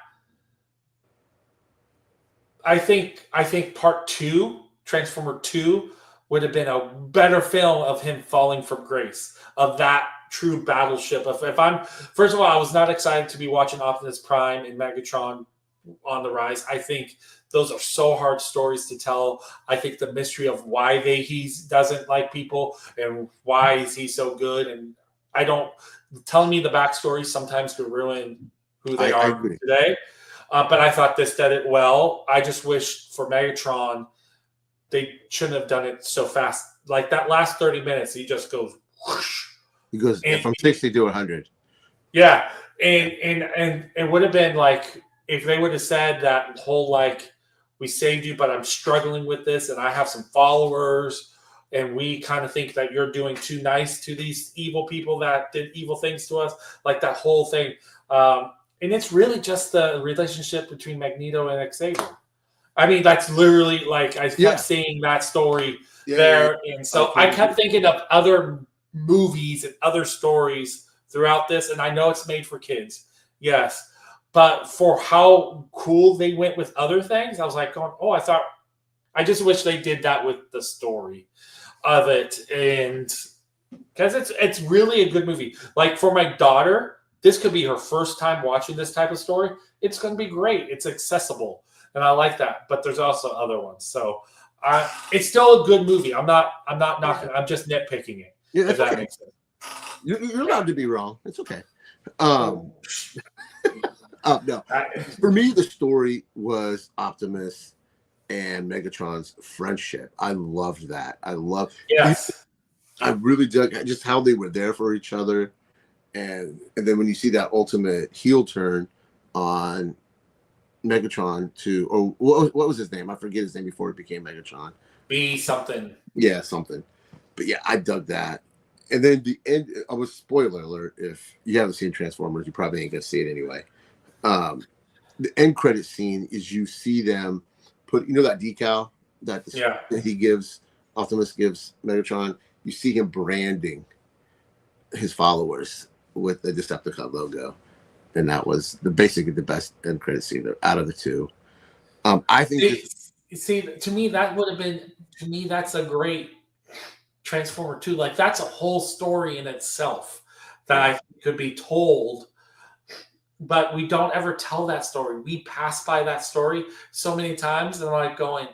S2: I think Part 2, Transformer 2, would have been a better film of him falling from grace, of that true battleship. If I'm first of all, I was not excited to be watching Optimus Prime and Megatron on the rise. I think those are so hard stories to tell. I think the mystery of why he doesn't like people and why is he so good, and telling me the backstory sometimes could ruin who they are today. But I thought this did it well. I just wish for Megatron they shouldn't have done it so fast. Like that last 30 minutes, he just goes whoosh.
S1: He goes from 60 to 100.
S2: Yeah, and it would have been like if they would have said that whole like, we saved you, but I'm struggling with this, and I have some followers, and we kind of think that you're doing too nice to these evil people that did evil things to us, like that whole thing. And it's really just the relationship between Magneto and Xavier. I mean, that's literally like I kept seeing that story there, and so I kept thinking of other movies and other stories throughout this, and I know it's made for kids, yes. But for how cool they went with other things, I was like, I just wish they did that with the story of it. And because it's really a good movie. Like for my daughter, this could be her first time watching this type of story. It's going to be great. It's accessible. And I like that. But there's also other ones. So it's still a good movie. I'm not knocking it. I'm just nitpicking it.
S1: Yeah,
S2: if that makes sense.
S1: You're allowed to be wrong. It's okay. No, for me, the story was Optimus and Megatron's friendship. I loved that. I really dug just how they were there for each other, and then when you see that ultimate heel turn on Megatron what was his name? I forget his name before it became Megatron.
S2: Be something.
S1: Yeah, something. But yeah, I dug that. And then the end. I was spoiler alert. If you haven't seen Transformers, you probably ain't gonna see it anyway. The end credit scene is you see them put, that decal that he gives, Optimus gives Megatron. You see him branding his followers with the Decepticon logo, and that was basically the best end credit scene out of the two. I think.
S2: To me, that would have been. To me, that's a great Transformer 2. Like that's a whole story in itself that I think could be told. But we don't ever tell that story. We pass by that story so many times, and like going,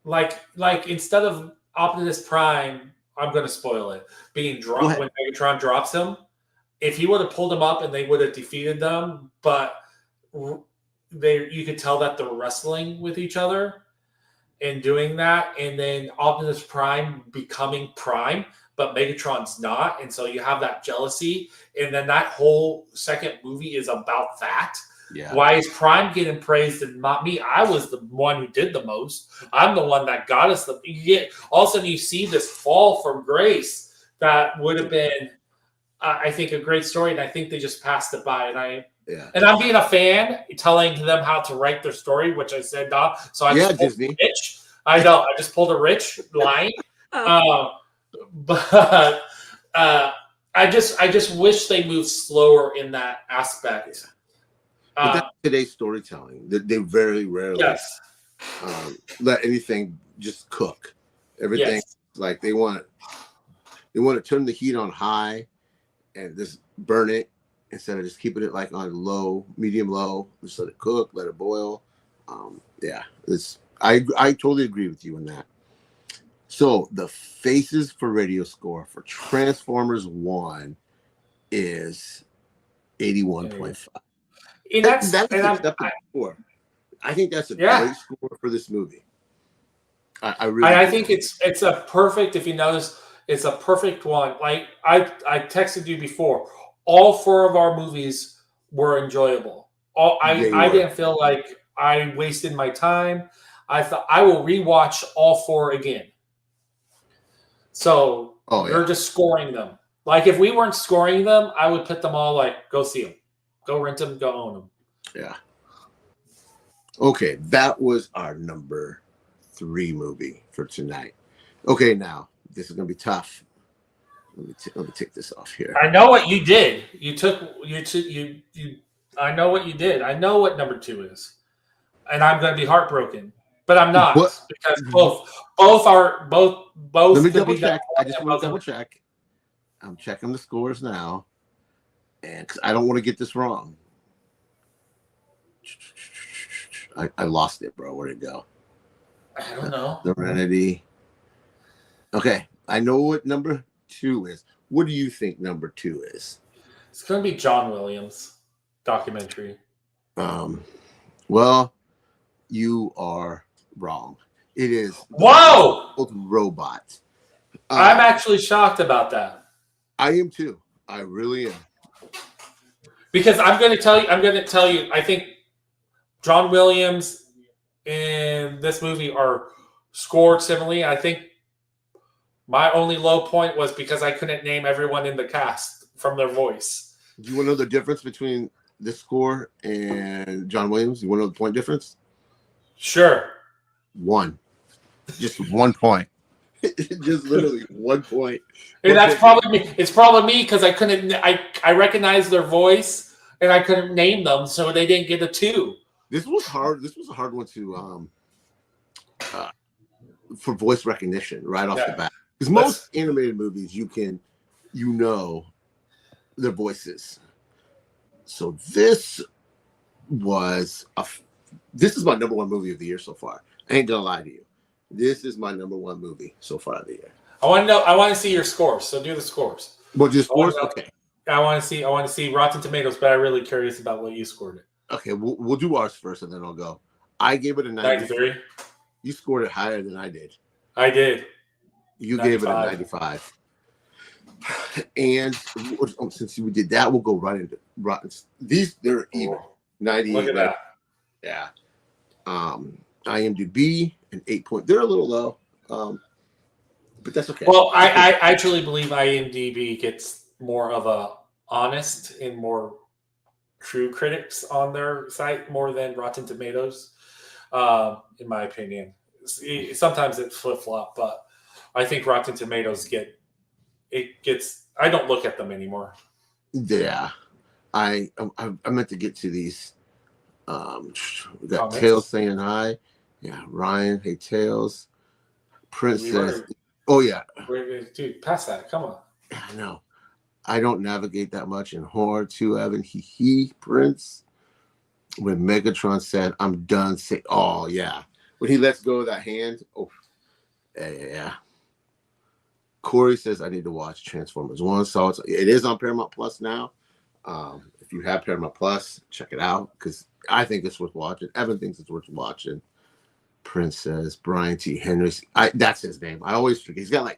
S2: like instead of Optimus Prime, I'm going to spoil it, being dropped when Megatron drops him. If he would have pulled him up and they would have defeated them, but you could tell that they're wrestling with each other and doing that, and then Optimus Prime becoming Prime. But Megatron's not, and so you have that jealousy, and then that whole second movie is about that.
S1: Yeah.
S2: Why is Prime getting praised and not me? I was the one who did the most. I'm the one that got us all of a sudden you see this fall from grace that would have been, I think, a great story, and I think they just passed it by. And I'm being a fan, telling them how to write their story, which I said not. So I just
S1: Disney.
S2: Rich. I know. I just pulled a Rich line. But I just wish they moved slower in that aspect.
S1: But that's today's storytelling. They very rarely let anything just cook. Everything like they want to turn the heat on high and just burn it instead of just keeping it like on low, medium low. Just let it cook, let it boil. I totally agree with you on that. So the Faces for Radio Score for Transformers 1 is 81.5.
S2: And
S1: That's
S2: that's
S1: an
S2: and
S1: acceptable score. I think that's a
S2: Yeah.
S1: great score for this movie. I really
S2: I
S1: do.
S2: think it's a perfect. If you notice, it's a perfect one. Like I texted you before. All four of our movies were enjoyable.
S1: They
S2: I
S1: were.
S2: didn't feel like I wasted my time. I thought I will rewatch all four again. So
S1: Oh,
S2: you're
S1: yeah.
S2: just scoring them. Like if we weren't scoring them, I would put them all like go see them, go rent them, go own them.
S1: Yeah. Okay, that was our number 3 movie for tonight. Okay, now this is gonna be tough. Let me take this off here.
S2: I know what you did. You. I know what you did. I know what number 2 is, and I'm going to be heartbroken, but I'm not
S1: What?
S2: because both are both
S1: Let me
S2: could
S1: double
S2: be
S1: check.
S2: done.
S1: I just want to double check. I'm checking the scores now, and because I don't want to get this wrong. I lost it, bro. Where'd it go?
S2: I don't know.
S1: Serenity. Okay, I know what number 2 is. What do you think number 2 is?
S2: It's going to be John Williams documentary.
S1: Well, you are wrong. It is
S2: Whoa!
S1: Robot.
S2: I'm actually shocked about that.
S1: I am too. I really am.
S2: Because I'm going to tell you. I think John Williams and this movie are scored similarly. I think my only low point was because I couldn't name everyone in the cast from their voice.
S1: Do you want to know the difference between this score and John Williams? You want to know the point difference?
S2: Sure.
S1: 1. Just 1 point. Just literally 1 point.
S2: And that's probably me. It's probably me because I couldn't. I recognized their voice and I couldn't name them, so they didn't get a 2.
S1: This was hard. This was a hard one to for voice recognition right off the bat. Because most animated movies, you know their voices. So this is my number 1 movie of the year so far. I ain't gonna lie to you. This is my number 1 movie so far of the year.
S2: I want to know. I want to see your scores. So do the scores.
S1: Well, just scores. Okay.
S2: I want to see Rotten Tomatoes, but I'm really curious about what you scored it.
S1: Okay, we'll do ours first, and then I'll go. I gave it a
S2: 93.
S1: You scored it higher than I did.
S2: I did.
S1: You gave it a 95. And since we did that, we'll go right into Rotten. These they're even 98.
S2: Look at that.
S1: Yeah. IMDb an 8 point. They're a little low, but that's okay.
S2: Well, I actually believe IMDb gets more of a honest and more true critics on their site more than Rotten Tomatoes, in my opinion. Sometimes it flip flop, but I think Rotten Tomatoes gets. I don't look at them anymore.
S1: Yeah, I meant to get to these. We got
S2: Comments?
S1: Tails saying hi. Yeah, Ryan. Hey, Tails. Princess. Oh yeah.
S2: Dude, pass that. Come on.
S1: I know. I don't navigate that much in horror too, Evan. He Prince. When Megatron said, "I'm done," say, "Oh yeah." When he lets go of that hand. Oh, yeah. Corey says, "I need to watch Transformers 1." So it is on Paramount Plus now. If you have Paramount Plus, check it out because I think it's worth watching. Evan thinks it's worth watching. Prince says, Brian T. Henry. That's his name. I always forget. He's got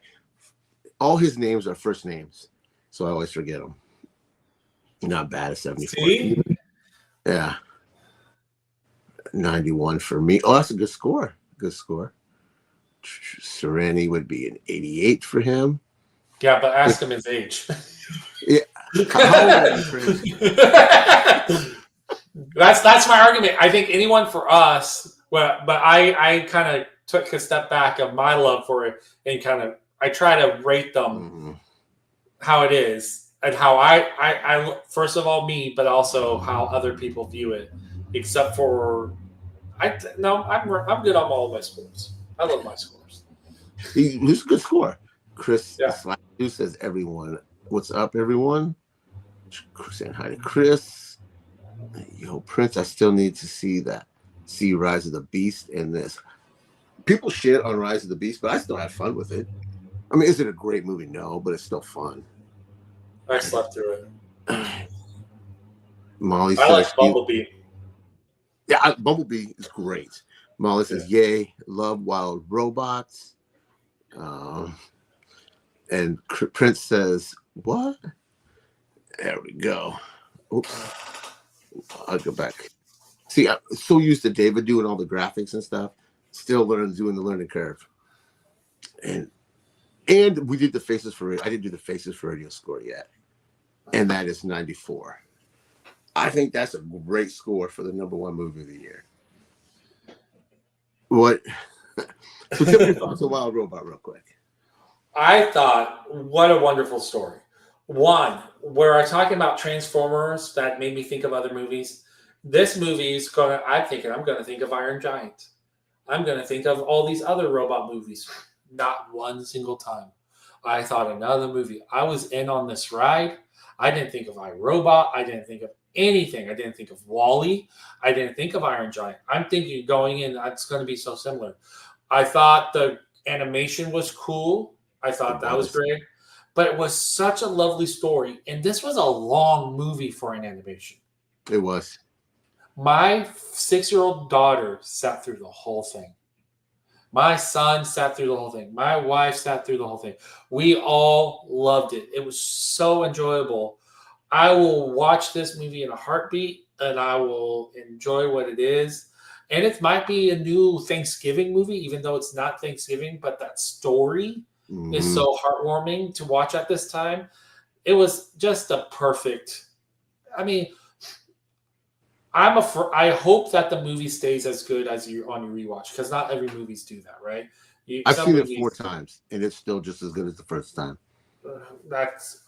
S1: all his names are first names. So I always forget them. Not bad at 74.
S2: See?
S1: Yeah. 91 for me. Oh, that's a good score. Good score. Serenity would be an 88 for him.
S2: Yeah, but ask him his age.
S1: Yeah. How old are you, Prince?
S2: That's my argument. I think anyone for us, but I kind of took a step back of my love for it and I try to rate them how it is and how I first of all me, but also how other people view it. Except for I'm good on all of my scores. I love my scores.
S1: He's a good score. Chris
S2: Yeah.
S1: says, "Everyone, what's up, everyone?" Saying hi to Chris. Yo, Prince, I still need to see Rise of the Beast in this. People shit on Rise of the Beast, but I still had fun with it. I mean, is it a great movie? No, but it's still fun.
S2: I slept through it.
S1: Molly
S2: I
S1: says,
S2: like Bumblebee.
S1: yeah, Bumblebee is great. Molly says, yay, love wild robots. And Prince says, what? There we go. Oops. I'll go back. See, I'm so used to David doing all the graphics and stuff. Still doing the learning curve. And we did the faces for it. I didn't do the faces for radio score yet. And that is 94. I think that's a great score for the #1 movie of the year. What? So tell me your thoughts on Wild Robot real quick.
S2: I thought, what a wonderful story. One, where I talking about Transformers that made me think of other movies. This movie is I'm gonna think of Iron Giant. I'm gonna think of all these other robot movies. Not one single time. I thought another movie. I was in on this ride. I didn't think of iRobot. I didn't think of anything. I didn't think of Wall-E. I didn't think of Iron Giant. I'm thinking going in, that's going to be so similar. I thought the animation was cool. I thought that was great. But it was such a lovely story. And this was a long movie for an animation.
S1: It was.
S2: My 6-year-old daughter sat through the whole thing. My son sat through the whole thing. My wife sat through the whole thing. We all loved it. It was so enjoyable. I will watch this movie in a heartbeat, and I will enjoy what it is. And it might be a new Thanksgiving movie, even though it's not Thanksgiving, but that story is so heartwarming to watch at this time. It was just a perfect. I mean, I hope that the movie stays as good as you on your rewatch, because not every movies do that, right?
S1: I've seen it 4 times, and it's still just as good as the first time.
S2: That's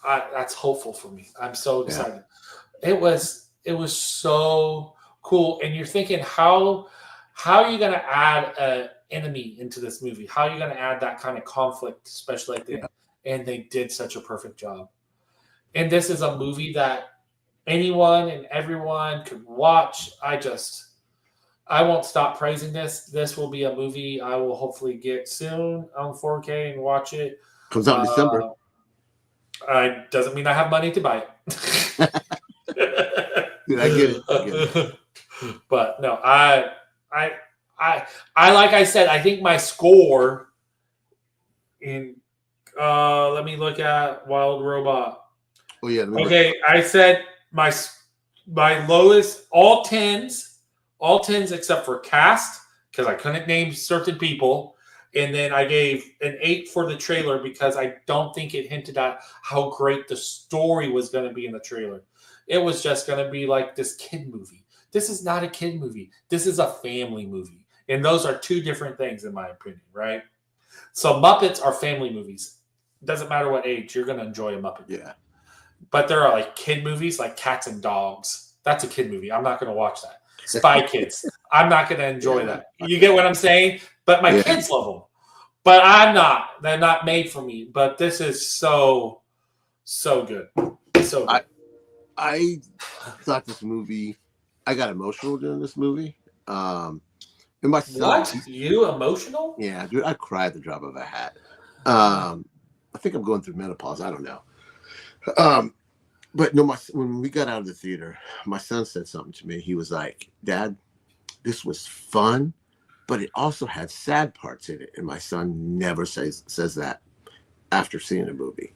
S2: hopeful for me. I'm so excited. Yeah. It was so cool, and you're thinking how are you going to add an enemy into this movie? How are you going to add that kind of conflict, especially at the end? And they did such a perfect job. And this is a movie that anyone and everyone could watch. I won't stop praising this. This will be a movie I will hopefully get soon on 4K and watch it.
S1: Comes out in December.
S2: Doesn't mean I have money to buy it.
S1: Dude, I get it.
S2: But no, I like I said, I think my score in let me look at Wild Robot.
S1: Oh yeah.
S2: Okay, I said my lowest, all tens except for cast, because I couldn't name certain people. And then I gave an 8 for the trailer because I don't think it hinted at how great the story was going to be in the trailer. It was just going to be like this kid movie. This is not a kid movie. This is a family movie. And those are two different things in my opinion, right? So Muppets are family movies. It doesn't matter what age, you're going to enjoy a Muppet.
S1: Yeah.
S2: But there are like kid movies like Cats and Dogs. That's a kid movie. I'm not going to watch that. Spy Kids. I'm not going to enjoy that. You get what I'm saying? But my kids love them. But I'm not. They're not made for me. But this is so good. So good.
S1: I thought this movie, I got emotional during this movie. And my son,
S2: what? You emotional?
S1: Yeah, dude, I cried at the drop of a hat. I think I'm going through menopause. I don't know. But no, when we got out of the theater, my son said something to me. He was like, "Dad, this was fun, but it also had sad parts in it." And my son never says that after seeing a movie.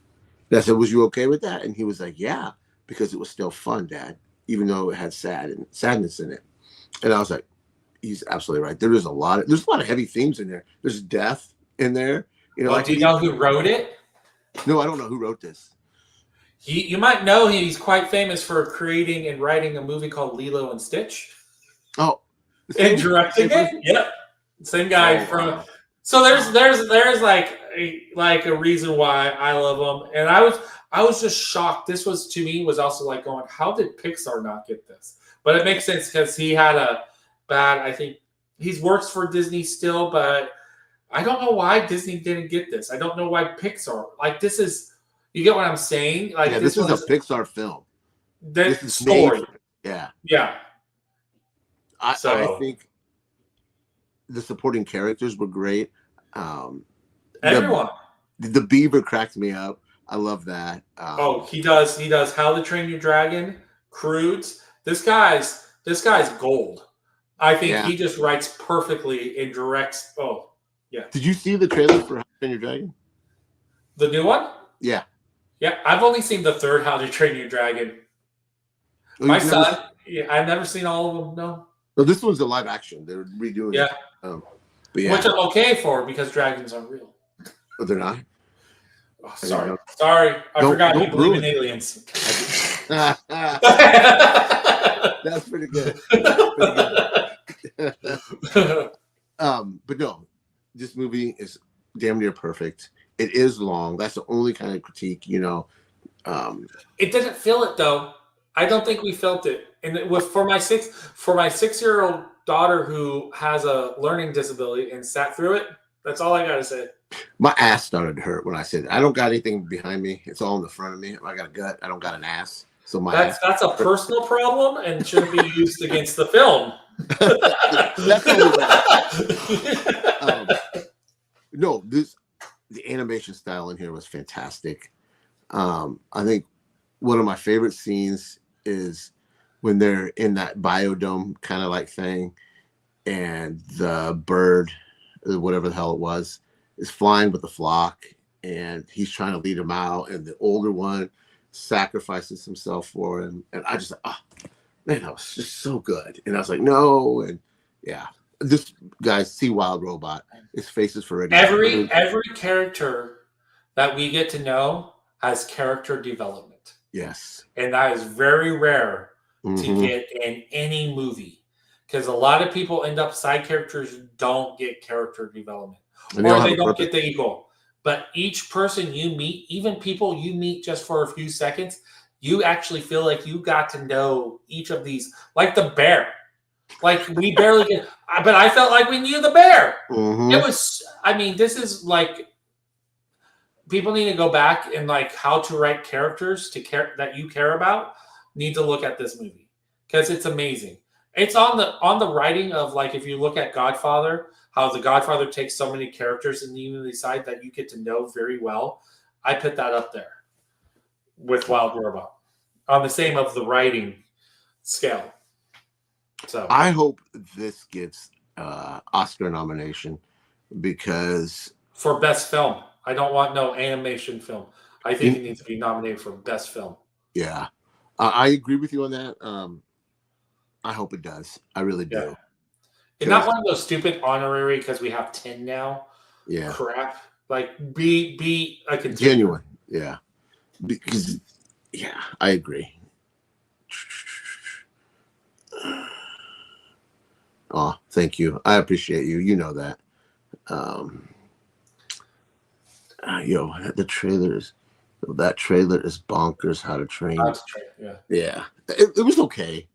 S1: And I said, "Was you okay with that?" And he was like, "Yeah, because it was still fun, Dad, even though it had sadness in it." And I was like, "He's absolutely right. There's a lot of heavy themes in there. There's death in there. You know,
S2: well, do you know who wrote it?
S1: No, I don't know who wrote this.
S2: You might know he's quite famous for creating and writing a movie called Lilo and Stitch.
S1: Oh,
S2: and directing it. Yep, same guy from. Wow. So there's like a reason why I love him, and I was just shocked. This was to me was also like going, how did Pixar not get this? But it makes sense because he had a bad. I think he works for Disney still, but I don't know why Disney didn't get this. I don't know why Pixar like this is. You get what I'm saying? Like
S1: this is a Pixar film.
S2: This is story.
S1: Yeah. I think the supporting characters were great.
S2: Everyone.
S1: The beaver cracked me up. I love that.
S2: Oh, he does. He does. How to Train Your Dragon, Croods. This guy's gold. I think
S1: Yeah.
S2: he just writes perfectly and directs. Oh, yeah.
S1: Did you see the trailer for How to Train Your Dragon?
S2: The new one?
S1: Yeah.
S2: Yeah, I've only seen the third How to Train Your Dragon.
S1: Oh,
S2: My
S1: you've never
S2: son, yeah, I've never seen all of them. No.
S1: No, this one's a live action. They're redoing
S2: Yeah,
S1: it. But yeah,
S2: which I'm okay for because dragons aren't real.
S1: but they're not.
S2: Oh,
S1: I didn't know.
S2: sorry, I forgot you
S1: don't
S2: believe in
S1: ruin it.
S2: aliens.
S1: That's pretty good. But no, this movie is damn near perfect. It is long. That's the only kind of critique,
S2: It didn't feel it though. I don't think we felt it. And it was for my 6-year-old daughter who has a learning disability and sat through it. That's all I gotta say.
S1: My ass started to hurt when I said it. I don't got anything behind me. It's all in the front of me. I got a gut. I don't got an ass. So
S2: That's a personal problem and shouldn't be used against the film.
S1: That's no, the animation style in here was fantastic. I think one of my favorite scenes is when they're in that biodome kind of like thing, and the bird, whatever the hell it was, is flying with the flock, and he's trying to lead them out, and the older one sacrifices himself for him, and I just man, that was just so good. And I was like, no, and yeah, this guy, see Wild Robot, his face is for
S2: every character that we get to know has character development.
S1: Yes,
S2: and that is very rare to get in any movie because a lot of people end up side characters who don't get character development or they don't get the equal. But each person you meet, even people you meet just for a few seconds, you actually feel like you got to know each of these, like the bear. Like we barely get, but I felt like we knew the bear. It was, I mean, this is like, people need to go back and like how to write characters that you care about. Need to look at this movie because it's amazing. It's on the writing of, like, if you look at Godfather, how the Godfather takes so many characters and you decide that you get to know very well. I put that up there with Wild Robot on the same of the writing scale. So
S1: I hope this gets Oscar nomination because
S2: for best film. I don't want no animation film. I think it needs to be nominated for best film.
S1: Yeah, I agree with you on that. I hope it does. I really do.
S2: Yeah. And not one of those stupid honorary because we have 10 now.
S1: Yeah.
S2: Crap. Like be a contender.
S1: Genuine. Yeah. Because yeah, I agree. Oh, thank you. I appreciate you. You know that. That trailer is bonkers. How to Train. Yeah. It was okay.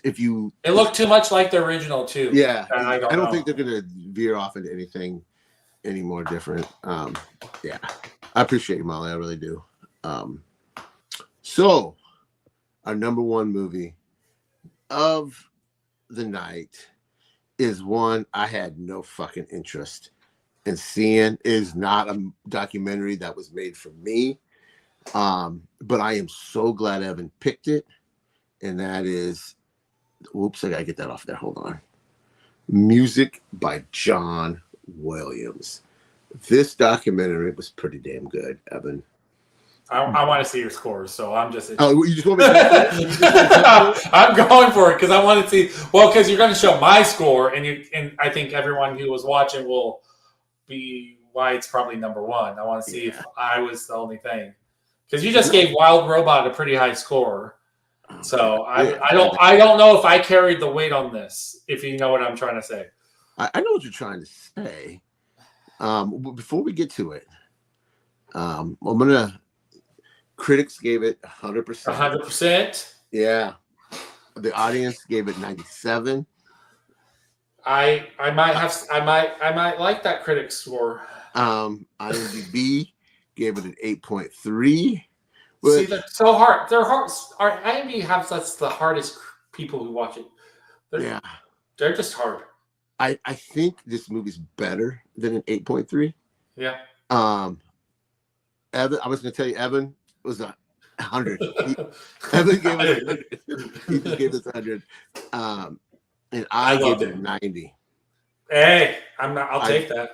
S1: If you,
S2: it looked too much like the original too.
S1: Yeah,
S2: I don't
S1: think they're gonna veer off into anything any more different. Yeah, I appreciate you, Molly. I really do. So our number one movie of the night is one I had no fucking interest in seeing. It is not a documentary that was made for me, but I am so glad Evan picked it, and that is, whoops, I gotta get that off there. Hold on. Music by John Williams. This documentary was pretty damn good, Evan.
S2: I want to see your scores, so I'm just.
S1: Oh, you just want me to?
S2: I'm going for it because I want to see. Well, because you're going to show my score, and I think everyone who was watching will be why it's probably number one. I want to see if I was the only thing, because you just gave Wild Robot a pretty high score. So I don't know if I carried the weight on this. If you know what I'm trying to say.
S1: I know what you're trying to say. But before we get to it, I'm gonna. Critics gave it 100%.
S2: 100%.
S1: Yeah. The audience gave it 97.
S2: I might like that critic score.
S1: IMDb gave it an 8.3.
S2: See, they're so hard. They're hard. Our IMDb that's the hardest people who watch it. They're just hard. I
S1: think this movie's better than an 8.3.
S2: Yeah.
S1: Evan, I was going to tell you, Evan was 100. Evan gave us 100. He just gave us 100. And I gave it a 90.
S2: Hey, I'll take that.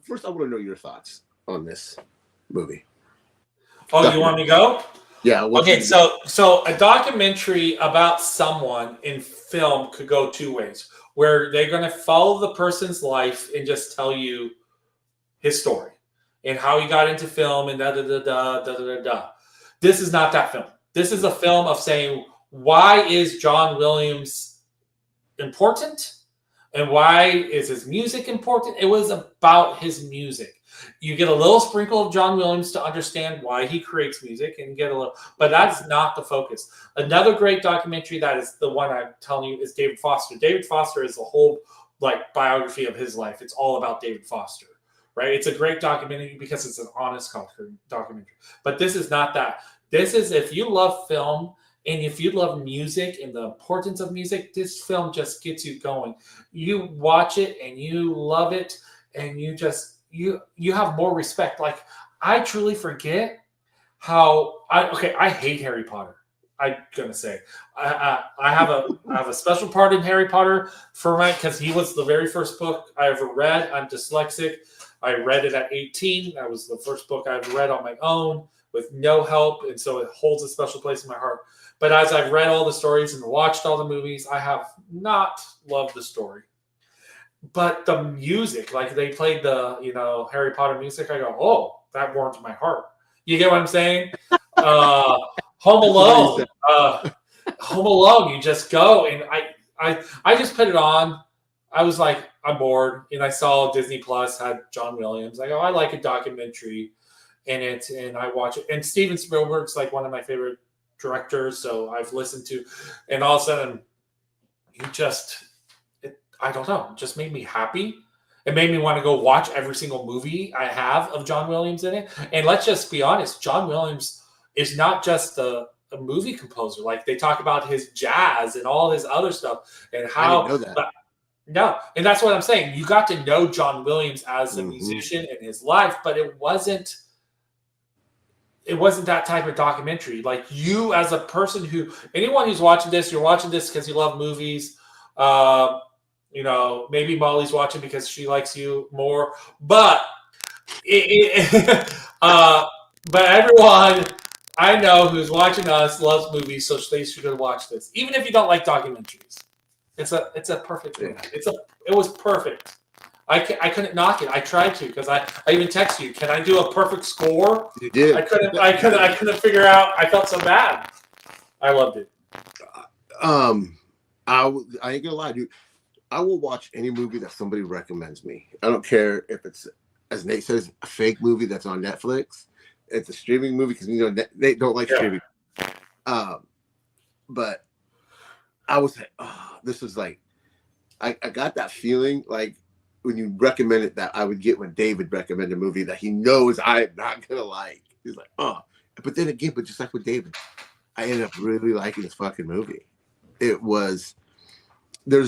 S1: First, I want to know your thoughts on this movie.
S2: Oh, you want me to go?
S1: Yeah.
S2: Okay, so a documentary about someone in film could go two ways, where they're going to follow the person's life and just tell you his story and how he got into film and da da da da da da da. This is not that film. This is a film of saying, why is John Williams important and why is his music important? It was about his music. You get a little sprinkle of John Williams to understand why he creates music, and get a little, but that's not the focus. Another great documentary that is the one I'm telling you is David Foster. David Foster is the whole biography of his life. It's all about David Foster, right? It's a great documentary because it's an honest documentary. But this is not that. This is, if you love film and if you love music and the importance of music, this film just gets you going. You watch it and you love it, and you just you have more respect. Like, I truly forget how I hate Harry Potter. I'm gonna say I have a special part in Harry Potter for because he was the very first book I ever read. I'm dyslexic. I read it at 18. That was the first book I ever read on my own with no help, and so it holds a special place in my heart. But as I've read all the stories and watched all the movies, I have not loved the story. But the music, like they played the Harry Potter music, I go, oh, that warmed my heart. You get what I'm saying? Home Alone. Home Alone. You just go, and I just put it on. I was like, I'm bored, and I saw Disney Plus had John Williams. I go, I like a documentary in it, and I watch it. And Steven Spielberg's like one of my favorite directors, so I've listened to, and all of a sudden, I don't know, it just made me happy. It made me want to go watch every single movie I have of John Williams in it. And let's just be honest, John Williams is not just a movie composer. Like, they talk about his jazz and all his other stuff and how.
S1: I didn't know that.
S2: But, no, and that's what I'm saying. You got to know John Williams as a musician in his life, but it wasn't that type of documentary. Like, you as a person anyone who's watching this, you're watching this because you love movies. Maybe Molly's watching because she likes you more, but but everyone I know who's watching us loves movies, so they should watch this. Even if you don't like documentaries, it's a perfect thing. It was perfect. I couldn't knock it. I tried to, because I even texted you. Can I do a perfect score?
S1: You did.
S2: I couldn't figure out. I felt so bad. I loved it.
S1: I ain't gonna lie, dude. I will watch any movie that somebody recommends me. I don't care if it's, as Nate says, a fake movie that's on Netflix. It's a streaming movie because Nate don't like streaming. But I was like, oh, this is like, I got that feeling like when you recommended that I would get when David recommended a movie that he knows I'm not gonna like. He's like, oh, but then again, but just like with David, I ended up really liking this fucking movie. There's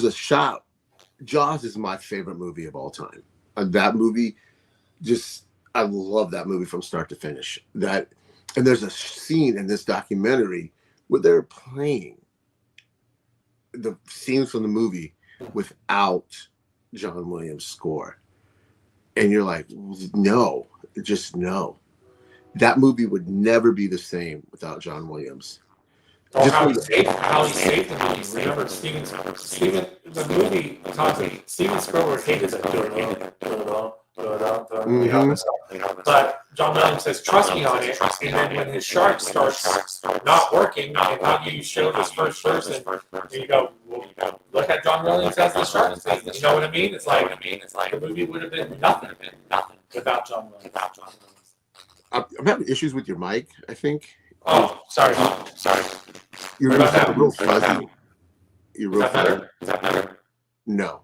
S1: a shot. Jaws is my favorite movie of all time. That movie, I love that movie from start to finish. And there's a scene in this documentary where they're playing the scenes from the movie without John Williams' score. And you're like, no, just no. That movie would never be the same without John Williams.
S2: Oh, how he saved the movie. Remember, Steven, the movie talks about Steven Spielberg hated it. But John Williams says, trust me on it. And then when his shark starts not working, and how you show this first person, you go, well, look at John Williams as the shark. You know what I mean? It's like the movie would have been nothing without John Williams.
S1: I'm having issues with your mic, I think.
S2: Oh, sorry.
S1: You're real fuzzy. You're real fuzzy.
S2: Is that better?
S1: No.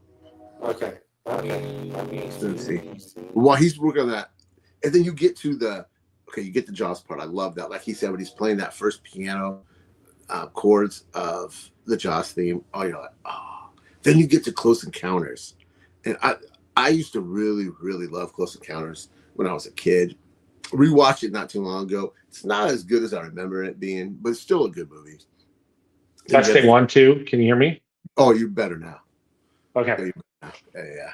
S2: Okay.
S1: Let's see. While he's working on that, and then you get to the Jaws part. I love that. Like he said, when he's playing that first piano chords of the Jaws theme, oh, you're like, oh. Then you get to Close Encounters, and I used to really, really love Close Encounters when I was a kid. Rewatched it not too long ago. It's not as good as I remember it being, but it's still a good movie. And you
S3: Testing
S1: have,
S3: 1, 2. Can you hear me?
S1: oh, you're better now.
S3: Okay.
S1: Yeah, you're better now. Yeah.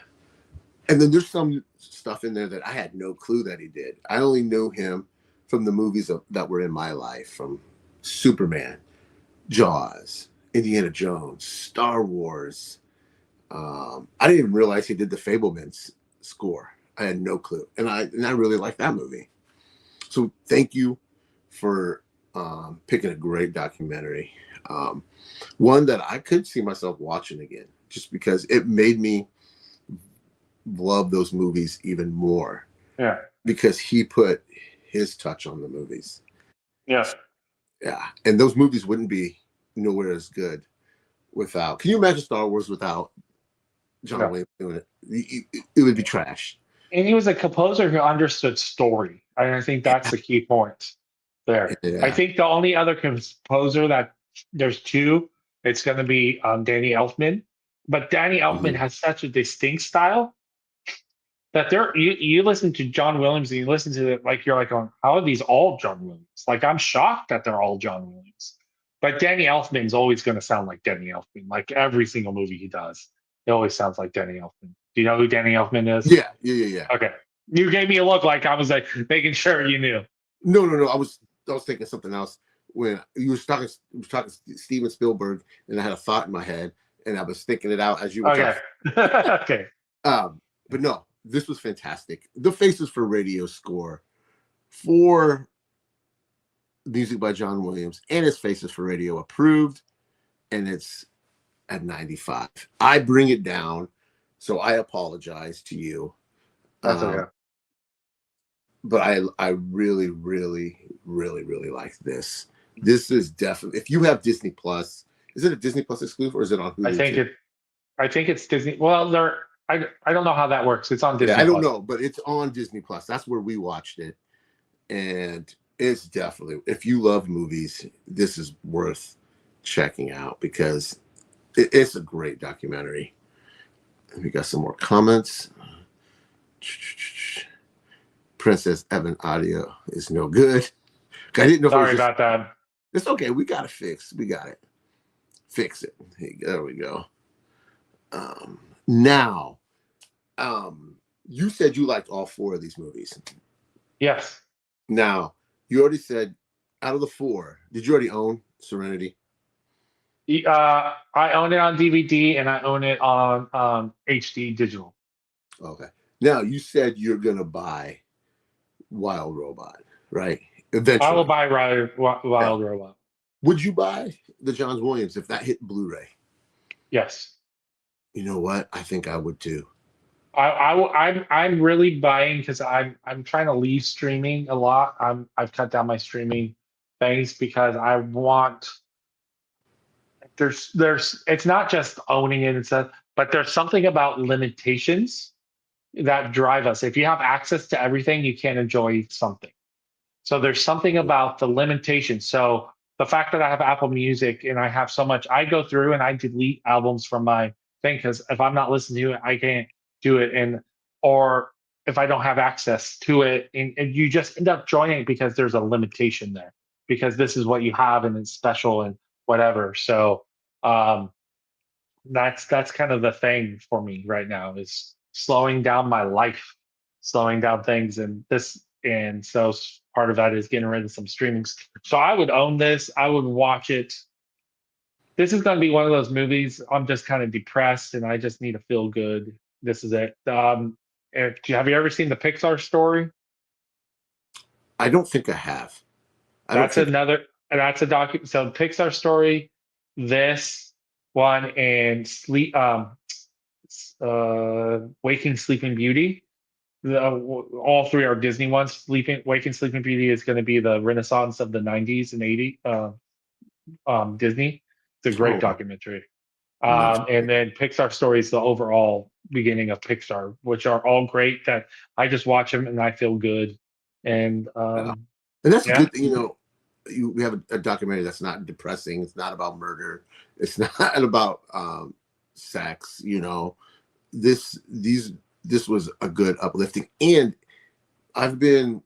S1: And then there's some stuff in there that I had no clue that he did. I only knew him from the movies that were in my life, from Superman, Jaws, Indiana Jones, Star Wars. I didn't even realize he did the Fablemans score. I had no clue, and I really like that movie. So thank you for picking a great documentary, one that I could see myself watching again, just because it made me love those movies even more.
S3: Yeah.
S1: Because he put his touch on the movies.
S3: Yeah.
S1: Yeah, and those movies wouldn't be nowhere as good without. Can you imagine Star Wars without John Williams doing it? It would be trash.
S3: And he was a composer who understood story. And I think that's the key point there.
S1: Yeah.
S3: I think the only other composer that there's two, it's going to be Danny Elfman. But Danny Elfman has such a distinct style that you listen to John Williams and you listen to it like you're like, how are these all John Williams? Like I'm shocked that they're all John Williams. But Danny Elfman's always going to sound like Danny Elfman. Like every single movie he does, it always sounds like Danny Elfman. Do you know who Danny Elfman is?
S1: Yeah.
S3: Okay. You gave me a look like I was like making sure you knew.
S1: No. I was thinking something else when you were talking Steven Spielberg, and I had a thought in my head, and I was thinking it out as you were
S3: talking. Okay.
S1: But no, this was fantastic. The Faces for Radio score for music by John Williams and his Faces for Radio approved, and it's at 95. I bring it down, so I apologize to you.
S3: That's okay.
S1: But I really, really, really, really like this. This is definitely, if you have Disney Plus, is it a Disney Plus exclusive or is it on Hulu?
S3: I think it's Disney. Well, I don't know how that works. It's on Disney.
S1: Yeah, I don't know, but it's on Disney Plus. That's where we watched it, and it's definitely, if you love movies, this is worth checking out because it's a great documentary. And we got some more comments. Princess Evan audio is no good. I didn't know.
S3: Sorry about that.
S1: It's okay. We got it fixed. We got it. Fix it. There we go. Now, you said you liked all four of these movies.
S3: Yes.
S1: Now, you already said out of the four, did you already own Serenity?
S3: I own it on DVD and I own it on HD digital.
S1: Okay. Now, you said you're going to buy Wild Robot, right? Eventually.
S3: I will buy Wild Robot.
S1: Would you buy the John Williams if that hit Blu-ray?
S3: Yes.
S1: You know what? I think I would too.
S3: I'm really buying because I'm trying to leave streaming a lot. I've cut down my streaming things because I want. There's it's not just owning it and stuff, but there's something about limitations that drive us. If you have access to everything, you can't enjoy something. So there's something about the limitations. So the fact that I have Apple Music and I have so much, I go through and I delete albums from my thing because if I'm not listening to it, I can't do it. Or if I don't have access to it, and you just end up joining it because there's a limitation there because this is what you have and it's special and whatever. So that's kind of the thing for me right now is slowing down my life, slowing down things, and so part of that is getting rid of some streamings. So I would own this. I would watch it. This is going to be one of those movies. I'm just kind of depressed and I just need to feel good. This is it. Have you ever seen the Pixar Story?
S1: I don't think I have.
S3: That's a document. So Pixar Story, this one, and Waking Sleeping Beauty. All three are Disney ones. Waking Sleeping Beauty is going to be the renaissance of the 90s and 80s. Disney. It's a great documentary. And then Pixar Story is the overall beginning of Pixar, which are all great. That I just watch them and I feel good. And
S1: that's a good thing, we have a documentary that's not depressing. It's not about murder. It's not about sex. This was a good uplifting. And I've been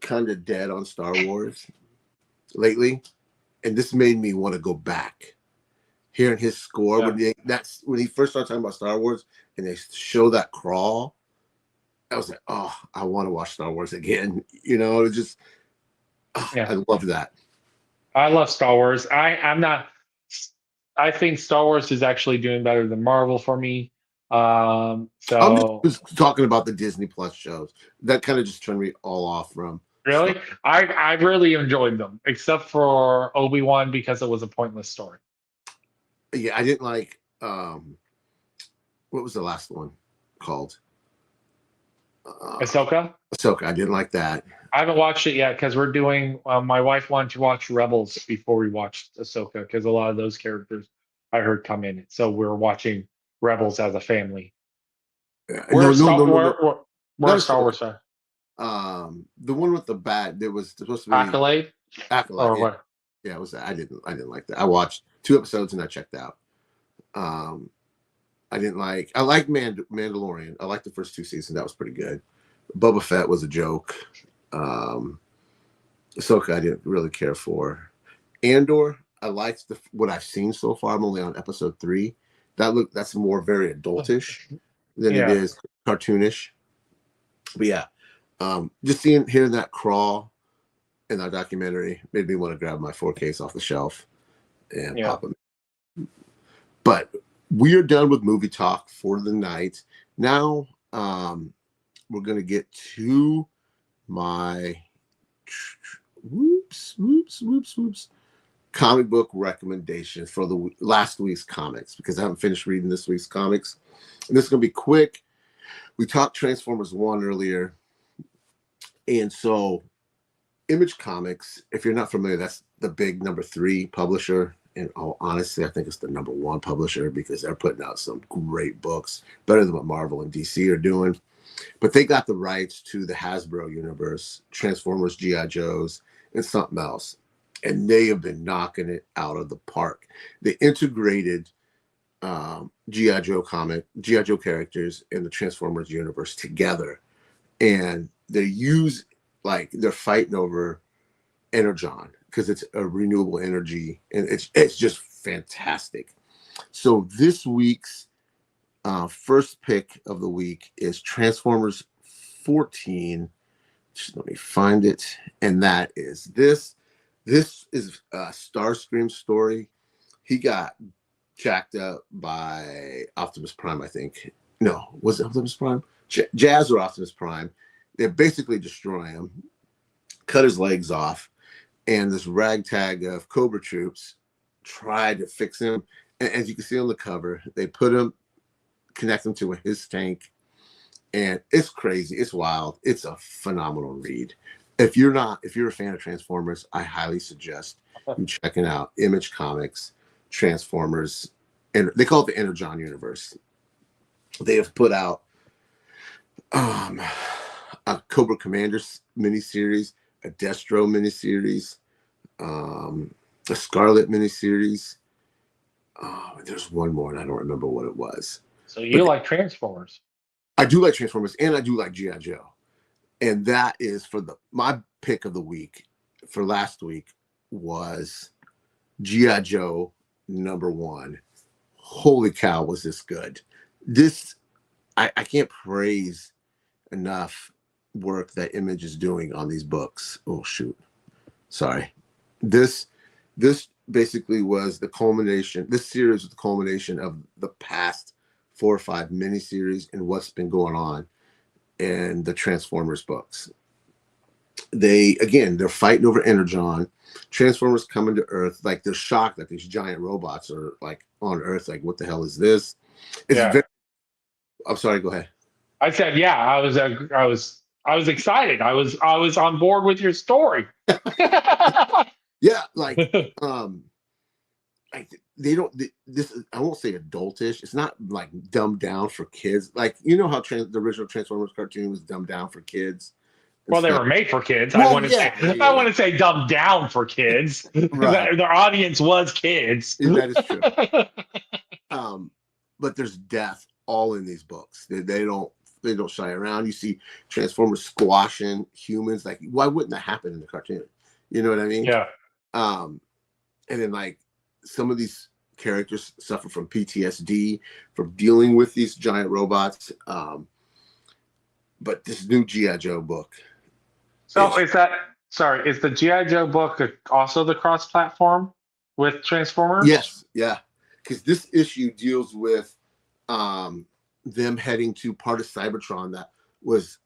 S1: kind of dead on Star Wars lately, and this made me want to go back. Hearing his score when he first started talking about Star Wars, and they show that crawl, I was like, oh, I want to watch Star Wars again. You know, it just, I love that.
S3: I love Star Wars. I'm not. I think Star Wars is actually doing better than Marvel for me.
S1: I'm just talking about the Disney Plus shows. That kind of just turned me all off from.
S3: Really, I really enjoyed them, except for Obi-Wan because it was a pointless story.
S1: Yeah, I didn't like. What was the last one called?
S3: Ahsoka.
S1: Ahsoka. I didn't like that.
S3: I haven't watched it yet because we're doing. My wife wanted to watch Rebels before we watched Ahsoka because a lot of those characters I heard come in. So we're watching Rebels as a family. We're a Star Wars fan.
S1: The one with the bat. There was supposed to be
S3: Accolade.
S1: Accolade. Yeah, it was. I didn't like that. I watched 2 episodes and I checked out. I liked Mandalorian. I liked the first 2 seasons. That was pretty good. Boba Fett was a joke. Ahsoka I didn't really care for. Andor, I liked what I've seen so far. I'm only on episode 3. That's more very adultish than it is cartoonish. But yeah, just hearing that crawl in that documentary made me want to grab my 4Ks off the shelf and pop them. But we are done with movie talk for the night. Now we're going to get to my comic book recommendation for the last week's comics, because I haven't finished reading this week's comics. And this is going to be quick. We talked Transformers 1 earlier. And so Image Comics, if you're not familiar, that's the big number 3 publisher. And honestly, I think it's the number 1 publisher because they're putting out some great books, better than what Marvel and DC are doing. But they got the rights to the Hasbro universe, Transformers, G.I. Joes, and something else. And they have been knocking it out of the park. They integrated G.I. Joe characters in the Transformers universe together. And they're fighting over Energon because it's a renewable energy, and it's just fantastic. So this week's first pick of the week is Transformers 14. Just let me find it. And that is this. This is a Starscream story. He got jacked up by Optimus Prime, I think. No, was it Optimus Prime? Jazz or Optimus Prime. They basically destroy him, cut his legs off, and this ragtag of Cobra troops tried to fix him. And as you can see on the cover, they connect him to his tank, and it's crazy. It's wild. It's a phenomenal read. If you're a fan of Transformers, I highly suggest you checking out Image Comics Transformers, and they call it the Energon universe. They have put out a Cobra Commander miniseries, a Destro miniseries, a Scarlet miniseries. There's one more, and I don't remember what it was.
S3: So you like Transformers?
S1: I do like Transformers, and I do like G.I. Joe. And that is my pick of the week for last week was G.I. Joe #1. Holy cow, was this good. I can't praise enough work that Image is doing on these books. Oh, shoot. Sorry. This basically was the culmination. This series was the culmination of the past 4 or 5 miniseries and what's been going on in the Transformers books. They're fighting over Energon. Transformers coming to Earth, like they're shocked that these giant robots are like on Earth. Like, what the hell is this? I'm sorry. Go ahead.
S3: I said, yeah. I was excited. I was on board with your story.
S1: Yeah, I won't say adultish. It's not like dumbed down for kids. Like, you know how the original Transformers cartoon was dumbed down for kids.
S3: Well, they were made for kids. I want to say dumbed down for kids. Right. Their audience was kids.
S1: That is true. But there's death all in these books. They don't They don't shy around. You see Transformers squashing humans. Like, why wouldn't that happen in the cartoon? You know what I mean?
S3: Yeah.
S1: And then like some of these characters suffer from PTSD from dealing with these giant robots. But this new G.I. Joe book.
S3: So is the G.I. Joe book also the cross-platform with Transformers?
S1: Yes, yeah. Because this issue deals with them heading to part of Cybertron that was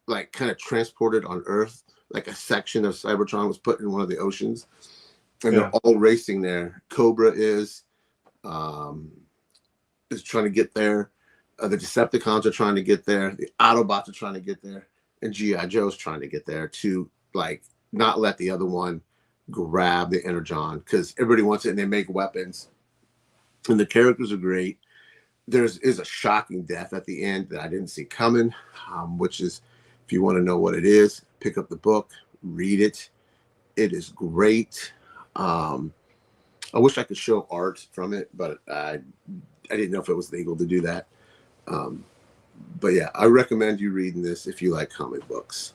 S1: like kind of transported on Earth. Like a section of Cybertron was put in one of the oceans. And they're all racing there. Cobra is trying to get there. The Decepticons are trying to get there. The Autobots are trying to get there. And G.I. Joe's trying to get there to like not let the other one grab the Energon because everybody wants it and they make weapons. And the characters are great. There is a shocking death at the end that I didn't see coming, which is, if you want to know what it is, pick up the book, read it. It is great. I wish I could show art from it, but I didn't know if it was legal to do that. But yeah, I recommend you reading this if you like comic books.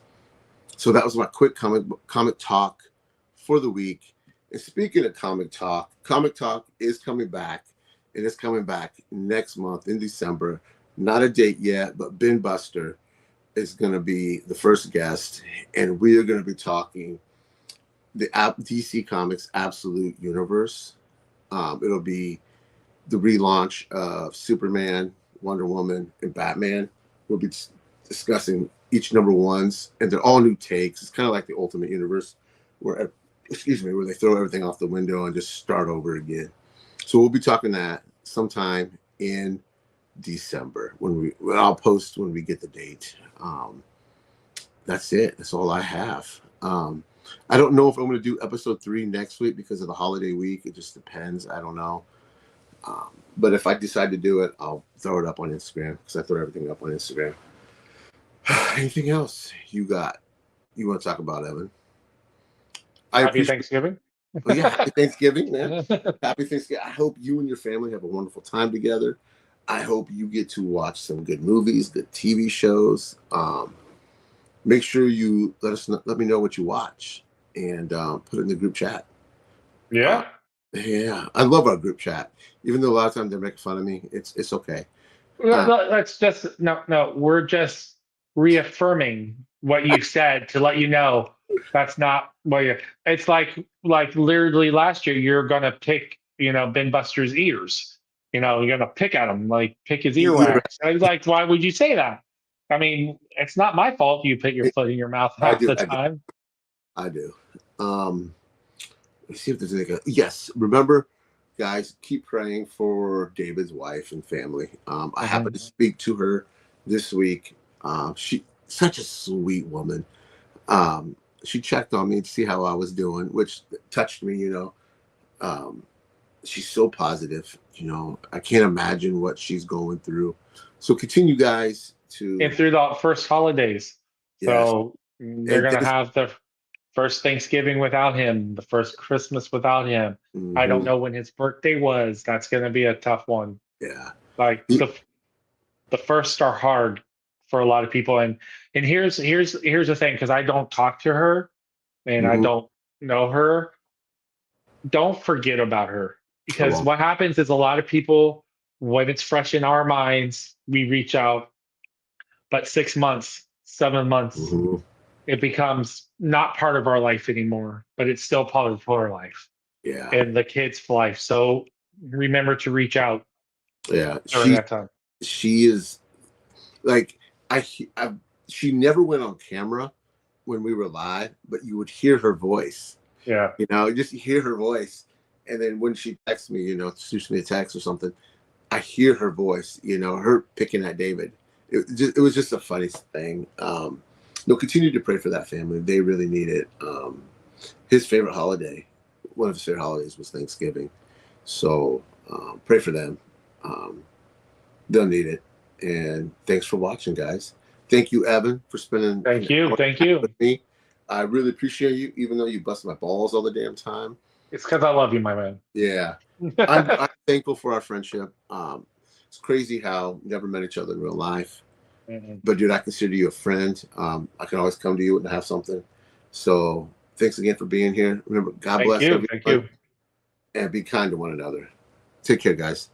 S1: So that was my quick comic talk for the week. And speaking of comic talk is coming back, and it's coming back next month in December. Not a date yet, but Ben Buster is going to be the first guest, and we are going to be talking the DC Comics Absolute Universe. It'll be the relaunch of Superman, Wonder Woman, and Batman. We'll be discussing each number ones, and they're all new takes. It's kind of like the Ultimate Universe, where they throw everything off the window and just start over again. So we'll be talking that sometime in December when I'll post when we get the date. That's it. That's all I have. I don't know if I'm going to do episode 3 next week because of the holiday week. It just depends. I don't know. But if I decide to do it, I'll throw it up on Instagram because I throw everything up on Instagram. Anything else you want to talk about, Evan?
S3: Happy Thanksgiving.
S1: Oh, yeah, happy Thanksgiving, man. Happy Thanksgiving. I hope you and your family have a wonderful time together. I hope you get to watch some good movies, good TV shows. Make sure you let me know what you watch and put it in the group chat.
S3: Yeah.
S1: Yeah, I love our group chat. Even though a lot of times they're making fun of me, it's okay.
S3: Let's just no. We're just reaffirming what you said to let you know that's not what you. It's like literally last year you're gonna pick Ben Buster's ears. You're gonna pick at him, like pick his earwax. I was like, why would you say that? I mean, it's not my fault you put your foot in your mouth half the time.
S1: I do. Let's see if there's anything. Yes, remember, guys, keep praying for David's wife and family. I happened to speak to her this week. She's such a sweet woman. She checked on me to see how I was doing, which touched me. She's so positive. I can't imagine what she's going through. So continue, guys,
S3: and through the first holidays.
S1: Yes.
S3: So they're going to have the first Thanksgiving without him, the first Christmas without him. I don't know when his birthday was. That's going to be a tough one.
S1: Yeah.
S3: Like the first are hard for a lot of people. And here's the thing, because I don't talk to her and I don't know her. Don't forget about her, because what happens is a lot of people, when it's fresh in our minds, we reach out. But 6 months, 7 months, it becomes not part of our life anymore, but it's still part of our life.
S1: Yeah.
S3: And the kids' life. So remember to reach out.
S1: Yeah.
S3: During that time.
S1: She is like, she never went on camera when we were live, but you would hear her voice.
S3: Yeah.
S1: Just hear her voice. And then when she texts me, shoots me a text or something, I hear her voice, her picking at David. It was just a funny thing. Continue to pray for that family. They really need it. His favorite holiday, one of his favorite holidays was Thanksgiving. So pray for them. They'll need it. And thanks for watching, guys. Thank you, Evan, for spending
S3: Thank you
S1: with me. I really appreciate you, even though you bust my balls all the damn time.
S3: It's because I love you, my man.
S1: Yeah. I'm thankful for our friendship. It's crazy how we never met each other in real life.
S3: Mhm.
S1: But dude, I consider you a friend. I can always come to you and have something. So thanks again for being here. Remember, God
S3: Thank
S1: bless
S3: you.
S1: everyone,
S3: Thank you.
S1: and be kind to one another. Take care, guys.